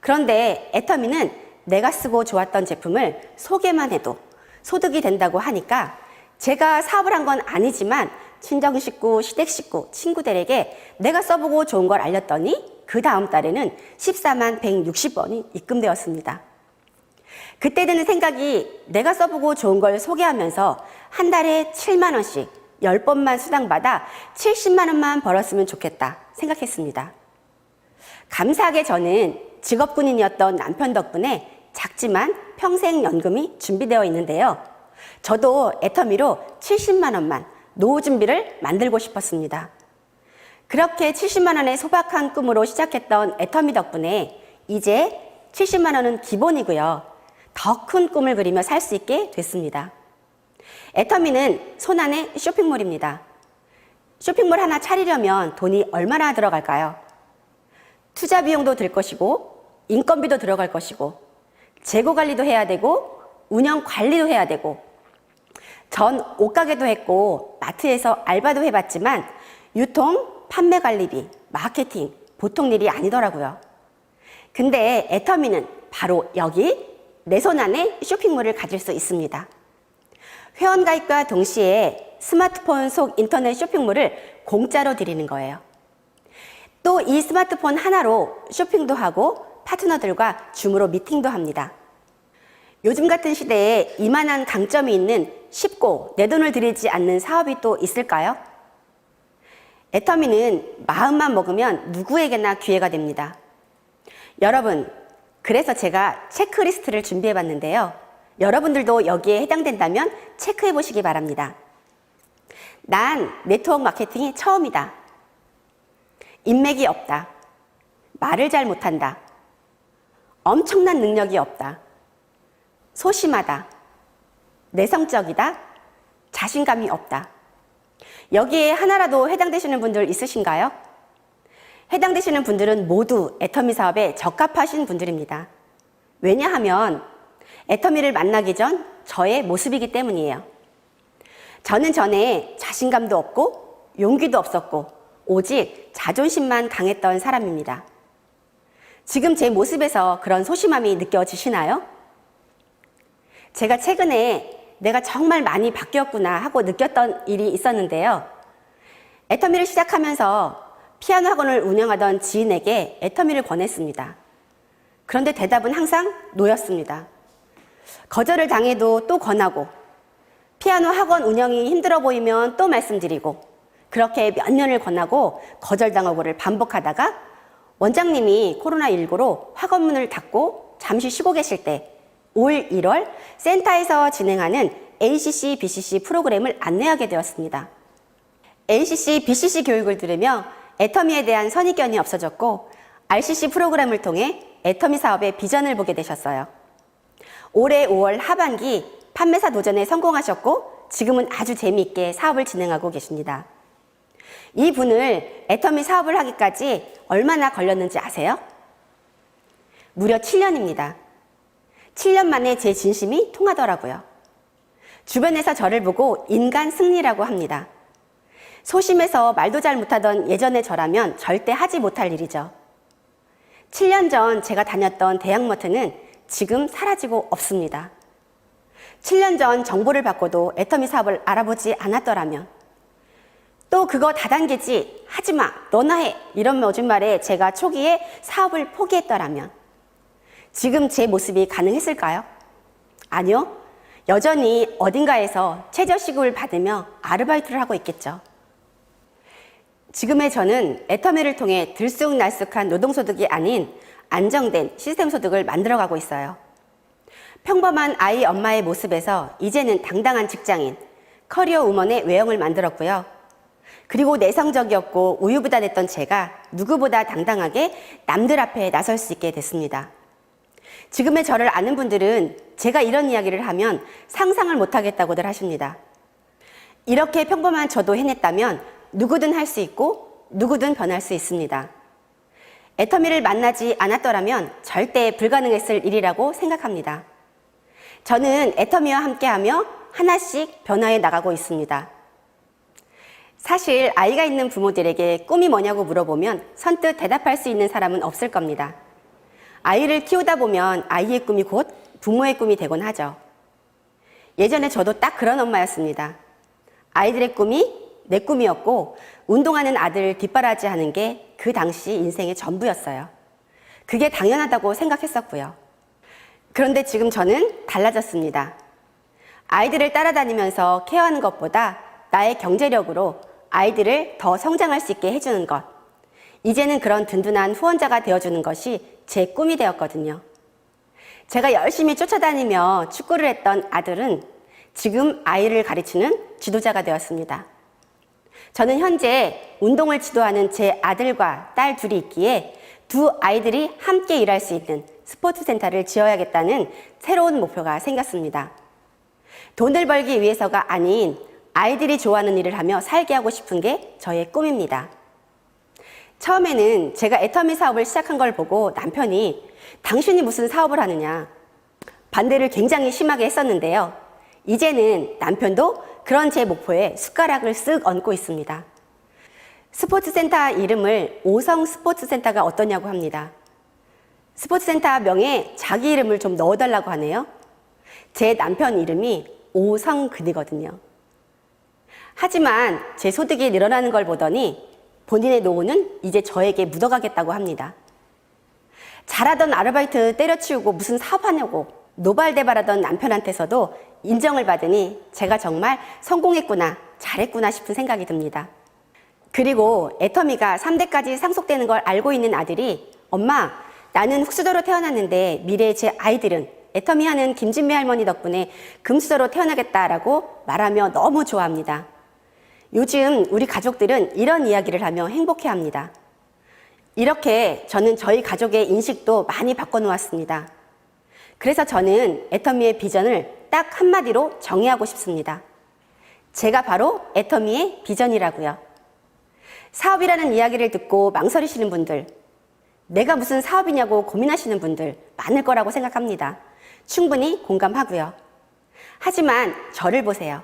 그런데 애터미는 내가 쓰고 좋았던 제품을 소개만 해도 소득이 된다고 하니까 제가 사업을 한 건 아니지만 친정 식구, 시댁 식구, 친구들에게 내가 써보고 좋은 걸 알렸더니 그 다음 달에는 14만 160원이 입금되었습니다. 그때 드는 생각이 내가 써보고 좋은 걸 소개하면서 한 달에 7만 원씩 10번만 수당받아 70만 원만 벌었으면 좋겠다 생각했습니다. 감사하게 저는 직업군인이었던 남편 덕분에 작지만 평생연금이 준비되어 있는데요. 저도 애터미로 70만 원만 노후 준비를 만들고 싶었습니다. 그렇게 70만 원의 소박한 꿈으로 시작했던 애터미 덕분에 이제 70만 원은 기본이고요. 더 큰 꿈을 그리며 살 수 있게 됐습니다. 애터미는 손안의 쇼핑몰입니다. 쇼핑몰 하나 차리려면 돈이 얼마나 들어갈까요? 투자 비용도 들 것이고 인건비도 들어갈 것이고 재고 관리도 해야 되고 운영 관리도 해야 되고 전 옷가게도 했고 마트에서 알바도 해봤지만 유통, 판매 관리비, 마케팅 보통 일이 아니더라고요. 근데 애터미는 바로 여기 내 손 안에 쇼핑몰을 가질 수 있습니다. 회원가입과 동시에 스마트폰 속 인터넷 쇼핑몰을 공짜로 드리는 거예요. 또 이 스마트폰 하나로 쇼핑도 하고 파트너들과 줌으로 미팅도 합니다. 요즘 같은 시대에 이만한 강점이 있는 쉽고 내 돈을 들이지 않는 사업이 또 있을까요? 애터미는 마음만 먹으면 누구에게나 기회가 됩니다. 여러분, 그래서 제가 체크리스트를 준비해 봤는데요. 여러분들도 여기에 해당된다면 체크해 보시기 바랍니다. 난 네트워크 마케팅이 처음이다. 인맥이 없다. 말을 잘 못한다. 엄청난 능력이 없다. 소심하다. 내성적이다. 자신감이 없다. 여기에 하나라도 해당되시는 분들 있으신가요? 해당되시는 분들은 모두 애터미 사업에 적합하신 분들입니다. 왜냐하면 애터미를 만나기 전 저의 모습이기 때문이에요. 저는 전에 자신감도 없고 용기도 없었고 오직 자존심만 강했던 사람입니다. 지금 제 모습에서 그런 소심함이 느껴지시나요? 제가 최근에 내가 정말 많이 바뀌었구나 하고 느꼈던 일이 있었는데요. 애터미를 시작하면서 피아노 학원을 운영하던 지인에게 애터미를 권했습니다. 그런데 대답은 항상 노였습니다. 거절을 당해도 또 권하고 피아노 학원 운영이 힘들어 보이면 또 말씀드리고 그렇게 몇 년을 권하고 거절당하고를 반복하다가 원장님이 코로나19로 학원 문을 닫고 잠시 쉬고 계실 때 올 1월 센터에서 진행하는 ACC, BCC 프로그램을 안내하게 되었습니다. ACC, BCC 교육을 들으며 애터미에 대한 선입견이 없어졌고 RCC 프로그램을 통해 애터미 사업의 비전을 보게 되셨어요. 올해 5월 하반기 판매사 도전에 성공하셨고 지금은 아주 재미있게 사업을 진행하고 계십니다. 이 분을 애터미 사업을 하기까지 얼마나 걸렸는지 아세요? 무려 7년입니다. 7년 만에 제 진심이 통하더라고요. 주변에서 저를 보고 인간 승리라고 합니다. 소심해서 말도 잘 못하던 예전의 저라면 절대 하지 못할 일이죠. 7년 전 제가 다녔던 대학머트는 지금 사라지고 없습니다. 7년 전 정보를 받고도 애터미 사업을 알아보지 않았더라면 또 그거 다단계지 하지마 너나 해 이런 거짓말에 제가 초기에 사업을 포기했더라면 지금 제 모습이 가능했을까요? 아니요. 여전히 어딘가에서 최저시급을 받으며 아르바이트를 하고 있겠죠. 지금의 저는 애터미를 통해 들쑥날쑥한 노동소득이 아닌 안정된 시스템 소득을 만들어가고 있어요. 평범한 아이 엄마의 모습에서 이제는 당당한 직장인, 커리어 우먼의 외형을 만들었고요. 그리고 내성적이었고 우유부단했던 제가 누구보다 당당하게 남들 앞에 나설 수 있게 됐습니다. 지금의 저를 아는 분들은 제가 이런 이야기를 하면 상상을 못하겠다고들 하십니다. 이렇게 평범한 저도 해냈다면 누구든 할 수 있고 누구든 변할 수 있습니다. 애터미를 만나지 않았더라면 절대 불가능했을 일이라고 생각합니다. 저는 애터미와 함께하며 하나씩 변화해 나가고 있습니다. 사실 아이가 있는 부모들에게 꿈이 뭐냐고 물어보면 선뜻 대답할 수 있는 사람은 없을 겁니다. 아이를 키우다 보면 아이의 꿈이 곧 부모의 꿈이 되곤 하죠. 예전에 저도 딱 그런 엄마였습니다. 아이들의 꿈이 내 꿈이었고 운동하는 아들 뒷바라지하는 게 그 당시 인생의 전부였어요. 그게 당연하다고 생각했었고요. 그런데 지금 저는 달라졌습니다. 아이들을 따라다니면서 케어하는 것보다 나의 경제력으로 아이들을 더 성장할 수 있게 해주는 것. 이제는 그런 든든한 후원자가 되어주는 것이 제 꿈이 되었거든요. 제가 열심히 쫓아다니며 축구를 했던 아들은 지금 아이를 가르치는 지도자가 되었습니다. 저는 현재 운동을 지도하는 제 아들과 딸 둘이 있기에 두 아이들이 함께 일할 수 있는 스포츠 센터를 지어야겠다는 새로운 목표가 생겼습니다. 돈을 벌기 위해서가 아닌 아이들이 좋아하는 일을 하며 살게 하고 싶은 게 저의 꿈입니다. 처음에는 제가 애터미 사업을 시작한 걸 보고 남편이 당신이 무슨 사업을 하느냐 반대를 굉장히 심하게 했었는데요. 이제는 남편도 그런 제 목표에 숟가락을 쓱 얹고 있습니다. 스포츠센터 이름을 오성 스포츠센터가 어떠냐고 합니다. 스포츠센터 명에 자기 이름을 좀 넣어달라고 하네요. 제 남편 이름이 오성근이거든요. 하지만 제 소득이 늘어나는 걸 보더니 본인의 노후는 이제 저에게 묻어가겠다고 합니다. 잘하던 아르바이트 때려치우고 무슨 사업하냐고 노발대발하던 남편한테서도 인정을 받으니 제가 정말 성공했구나, 잘했구나 싶은 생각이 듭니다. 그리고 애터미가 3대까지 상속되는 걸 알고 있는 아들이 엄마, 나는 흙수저로 태어났는데 미래의 제 아이들은 애터미 하는 김진미 할머니 덕분에 금수저로 태어나겠다라고 말하며 너무 좋아합니다. 요즘 우리 가족들은 이런 이야기를 하며 행복해합니다. 이렇게 저는 저희 가족의 인식도 많이 바꿔놓았습니다. 그래서 저는 애터미의 비전을 딱 한마디로 정의하고 싶습니다. 제가 바로 애터미의 비전이라고요. 사업이라는 이야기를 듣고 망설이시는 분들, 내가 무슨 사업이냐고 고민하시는 분들 많을 거라고 생각합니다. 충분히 공감하고요. 하지만 저를 보세요.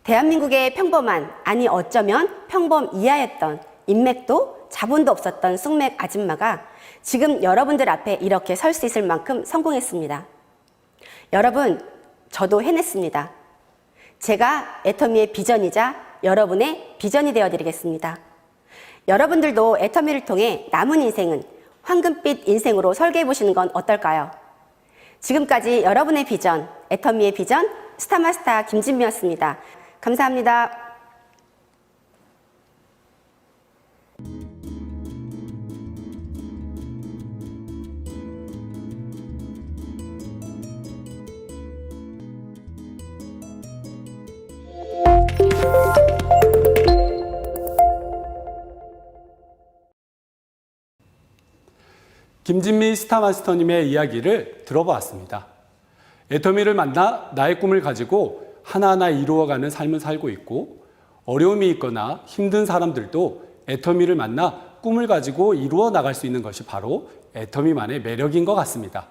대한민국의 평범한, 아니 어쩌면 평범 이하였던 인맥도 자본도 없었던 쑥맥 아줌마가 지금 여러분들 앞에 이렇게 설 수 있을 만큼 성공했습니다. 여러분, 저도 해냈습니다. 제가 애터미의 비전이자 여러분의 비전이 되어드리겠습니다. 여러분들도 애터미를 통해 남은 인생은 황금빛 인생으로 설계해보시는 건 어떨까요? 지금까지 여러분의 비전, 애터미의 비전, 스타마스터 김진미였습니다. 감사합니다. 김진미 스타마스터님의 이야기를 들어보았습니다. 애터미를 만나 나의 꿈을 가지고 하나하나 이루어가는 삶을 살고 있고, 어려움이 있거나 힘든 사람들도 애터미를 만나 꿈을 가지고 이루어 나갈 수 있는 것이 바로 애터미만의 매력인 것 같습니다.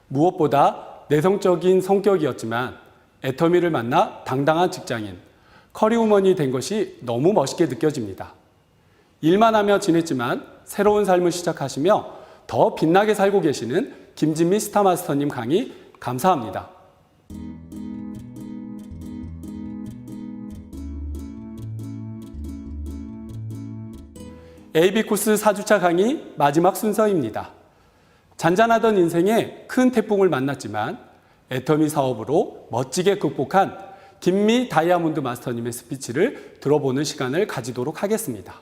무엇보다 내성적인 성격이었지만 애터미를 만나 당당한 직장인, 커리우먼이 된 것이 너무 멋있게 느껴집니다. 일만 하며 지냈지만 새로운 삶을 시작하시며 더 빛나게 살고 계시는 김진미 스타마스터님 강의 감사합니다. AB 코스 4주차 강의 마지막 순서입니다. 잔잔하던 인생에 큰 태풍을 만났지만 애터미 사업으로 멋지게 극복한 김미 다이아몬드 마스터님의 스피치를 들어보는 시간을 가지도록 하겠습니다.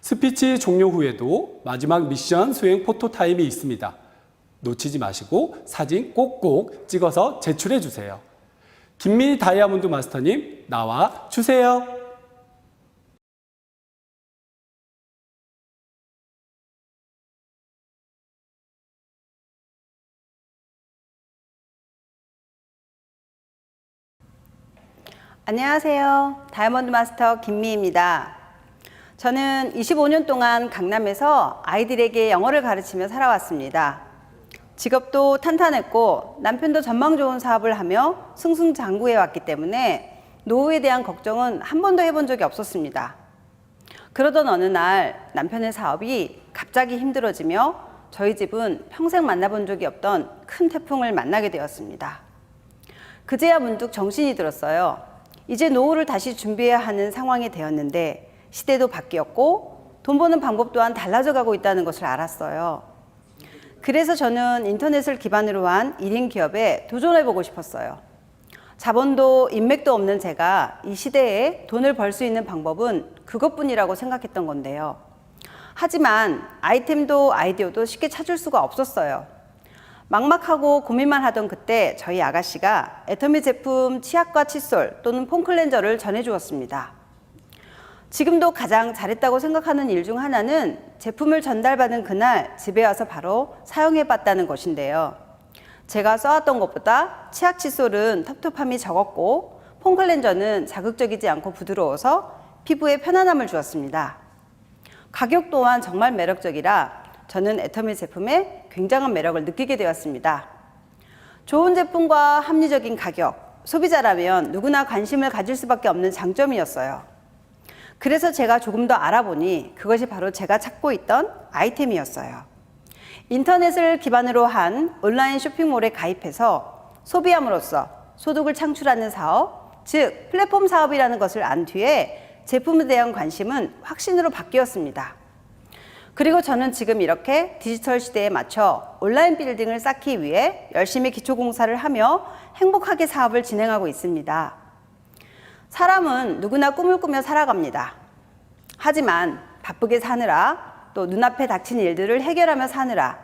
스피치 종료 후에도 마지막 미션 수행 포토타임이 있습니다. 놓치지 마시고 사진 꼭꼭 찍어서 제출해 주세요. 김미 다이아몬드 마스터님 나와 주세요. 안녕하세요. 다이아몬드 마스터 김미입니다. 저는 25년 동안 강남에서 아이들에게 영어를 가르치며 살아왔습니다. 직업도 탄탄했고 남편도 전망 좋은 사업을 하며 승승장구해 왔기 때문에 노후에 대한 걱정은 한 번도 해본 적이 없었습니다. 그러던 어느 날 남편의 사업이 갑자기 힘들어지며 저희 집은 평생 만나본 적이 없던 큰 태풍을 만나게 되었습니다. 그제야 문득 정신이 들었어요. 이제 노후를 다시 준비해야 하는 상황이 되었는데 시대도 바뀌었고 돈 버는 방법 또한 달라져 가고 있다는 것을 알았어요. 그래서 저는 인터넷을 기반으로 한 1인 기업에 도전해보고 싶었어요. 자본도 인맥도 없는 제가 이 시대에 돈을 벌 수 있는 방법은 그것뿐이라고 생각했던 건데요. 하지만 아이템도 아이디어도 쉽게 찾을 수가 없었어요. 막막하고 고민만 하던 그때 저희 아가씨가 애터미 제품 치약과 칫솔 또는 폼클렌저를 전해주었습니다. 지금도 가장 잘했다고 생각하는 일 중 하나는 제품을 전달받은 그날 집에 와서 바로 사용해봤다는 것인데요. 제가 써왔던 것보다 치약 칫솔은 텁텁함이 적었고 폼클렌저는 자극적이지 않고 부드러워서 피부에 편안함을 주었습니다. 가격 또한 정말 매력적이라 저는 애터미 제품에 굉장한 매력을 느끼게 되었습니다. 좋은 제품과 합리적인 가격, 소비자라면 누구나 관심을 가질 수밖에 없는 장점이었어요. 그래서 제가 조금 더 알아보니 그것이 바로 제가 찾고 있던 아이템이었어요. 인터넷을 기반으로 한 온라인 쇼핑몰에 가입해서 소비함으로써 소득을 창출하는 사업, 즉 플랫폼 사업이라는 것을 안 뒤에 제품에 대한 관심은 확신으로 바뀌었습니다. 그리고 저는 지금 이렇게 디지털 시대에 맞춰 온라인 빌딩을 쌓기 위해 열심히 기초공사를 하며 행복하게 사업을 진행하고 있습니다. 사람은 누구나 꿈을 꾸며 살아갑니다. 하지만 바쁘게 사느라 또 눈앞에 닥친 일들을 해결하며 사느라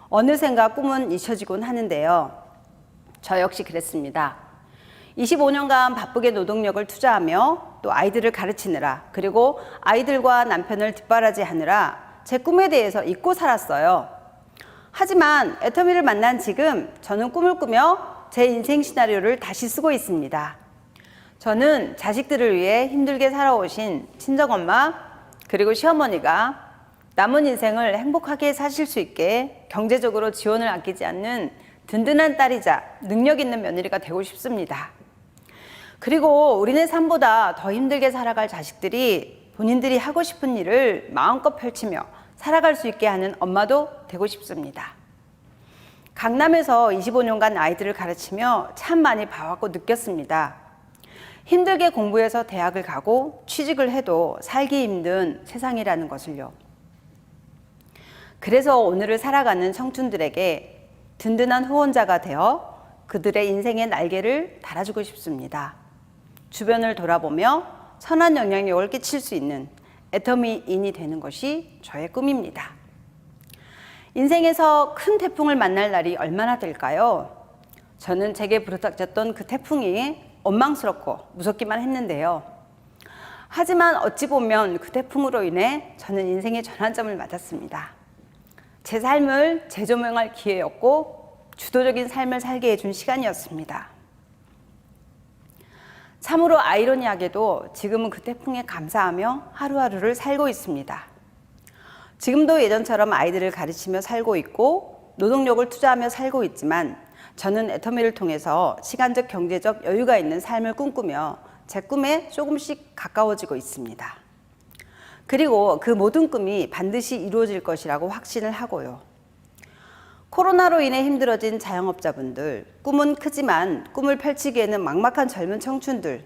어느샌가 꿈은 잊혀지곤 하는데요. 저 역시 그랬습니다. 25년간 바쁘게 노동력을 투자하며 또 아이들을 가르치느라 그리고 아이들과 남편을 뒷바라지하느라 제 꿈에 대해서 잊고 살았어요. 하지만 애터미를 만난 지금 저는 꿈을 꾸며 제 인생 시나리오를 다시 쓰고 있습니다. 저는 자식들을 위해 힘들게 살아오신 친정엄마 그리고 시어머니가 남은 인생을 행복하게 사실 수 있게 경제적으로 지원을 아끼지 않는 든든한 딸이자 능력 있는 며느리가 되고 싶습니다. 그리고 우리네 삶보다 더 힘들게 살아갈 자식들이 본인들이 하고 싶은 일을 마음껏 펼치며 살아갈 수 있게 하는 엄마도 되고 싶습니다. 강남에서 25년간 아이들을 가르치며 참 많이 봐왔고 느꼈습니다. 힘들게 공부해서 대학을 가고 취직을 해도 살기 힘든 세상이라는 것을요. 그래서 오늘을 살아가는 청춘들에게 든든한 후원자가 되어 그들의 인생의 날개를 달아주고 싶습니다. 주변을 돌아보며 선한 영향력을 끼칠 수 있는 애터미인이 되는 것이 저의 꿈입니다. 인생에서 큰 태풍을 만날 날이 얼마나 될까요? 저는 제게 부르닥쳤던 그 태풍이 원망스럽고 무섭기만 했는데요. 하지만 어찌 보면 그 태풍으로 인해 저는 인생의 전환점을 맞았습니다. 제 삶을 재조명할 기회였고 주도적인 삶을 살게 해준 시간이었습니다. 참으로 아이러니하게도 지금은 그 태풍에 감사하며 하루하루를 살고 있습니다. 지금도 예전처럼 아이들을 가르치며 살고 있고 노동력을 투자하며 살고 있지만 저는 애터미를 통해서 시간적 경제적 여유가 있는 삶을 꿈꾸며 제 꿈에 조금씩 가까워지고 있습니다. 그리고 그 모든 꿈이 반드시 이루어질 것이라고 확신을 하고요. 코로나로 인해 힘들어진 자영업자분들, 꿈은 크지만 꿈을 펼치기에는 막막한 젊은 청춘들,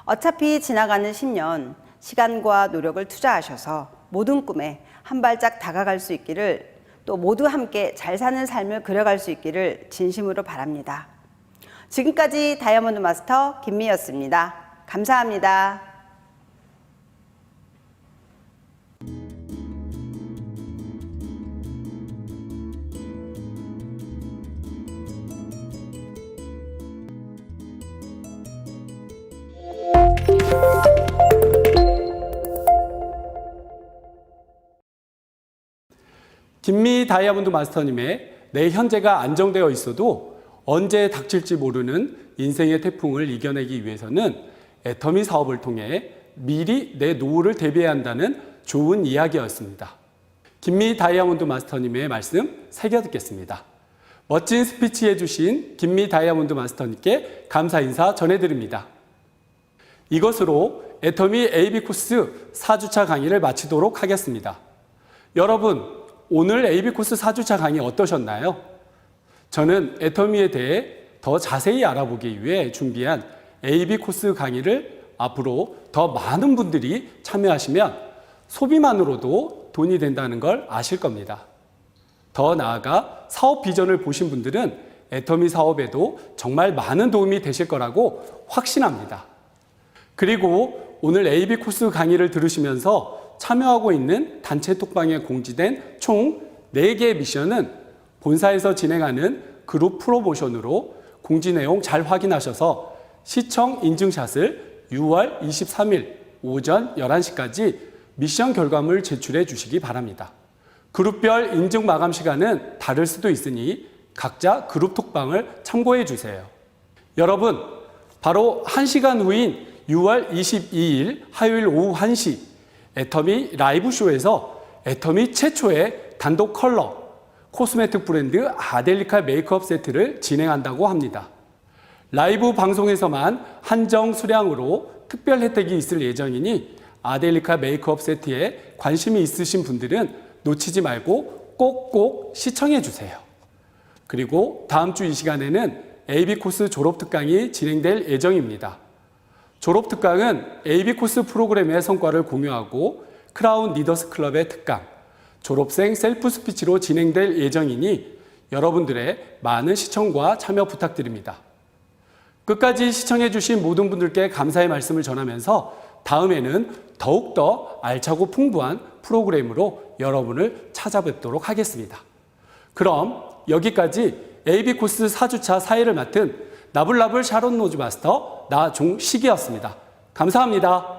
어차피 지나가는 10년, 시간과 노력을 투자하셔서 모든 꿈에 한 발짝 다가갈 수 있기를, 또 모두 함께 잘 사는 삶을 그려갈 수 있기를 진심으로 바랍니다. 지금까지 다이아몬드 마스터 김미였습니다. 감사합니다. 김미 다이아몬드 마스터님의 내 현재가 안정되어 있어도 언제 닥칠지 모르는 인생의 태풍을 이겨내기 위해서는 애터미 사업을 통해 미리 내 노후를 대비해야 한다는 좋은 이야기였습니다. 김미 다이아몬드 마스터님의 말씀 새겨 듣겠습니다. 멋진 스피치 해주신 김미 다이아몬드 마스터님께 감사 인사 전해드립니다. 이것으로 애터미 AB 코스 4주차 강의를 마치도록 하겠습니다. 여러분, 오늘 AB 코스 4주차 강의 어떠셨나요? 저는 애터미에 대해 더 자세히 알아보기 위해 준비한 AB 코스 강의를 앞으로 더 많은 분들이 참여하시면 소비만으로도 돈이 된다는 걸 아실 겁니다. 더 나아가 사업 비전을 보신 분들은 애터미 사업에도 정말 많은 도움이 되실 거라고 확신합니다. 그리고 오늘 AB 코스 강의를 들으시면서 참여하고 있는 단체 톡방에 공지된 총 4개의 미션은 본사에서 진행하는 그룹 프로모션으로 공지 내용 잘 확인하셔서 시청 인증샷을 6월 23일 오전 11시까지 미션 결과물 제출해 주시기 바랍니다. 그룹별 인증 마감 시간은 다를 수도 있으니 각자 그룹 톡방을 참고해 주세요. 여러분, 바로 1시간 후인 6월 22일 화요일 오후 1시 애터미 라이브 쇼에서 애터미 최초의 단독 컬러 코스메틱 브랜드 아델리카 메이크업 세트를 진행한다고 합니다. 라이브 방송에서만 한정 수량으로 특별 혜택이 있을 예정이니 아델리카 메이크업 세트에 관심이 있으신 분들은 놓치지 말고 꼭꼭 시청해 주세요. 그리고 다음 주 이 시간에는 AB 코스 졸업 특강이 진행될 예정입니다. 졸업 특강은 AB 코스 프로그램의 성과를 공유하고 크라운 리더스 클럽의 특강, 졸업생 셀프 스피치로 진행될 예정이니 여러분들의 많은 시청과 참여 부탁드립니다. 끝까지 시청해 주신 모든 분들께 감사의 말씀을 전하면서 다음에는 더욱더 알차고 풍부한 프로그램으로 여러분을 찾아뵙도록 하겠습니다. 그럼 여기까지 AB 코스 4주차 사회를 맡은 나불나불 샤론 노즈 마스터 나종식이었습니다. 감사합니다.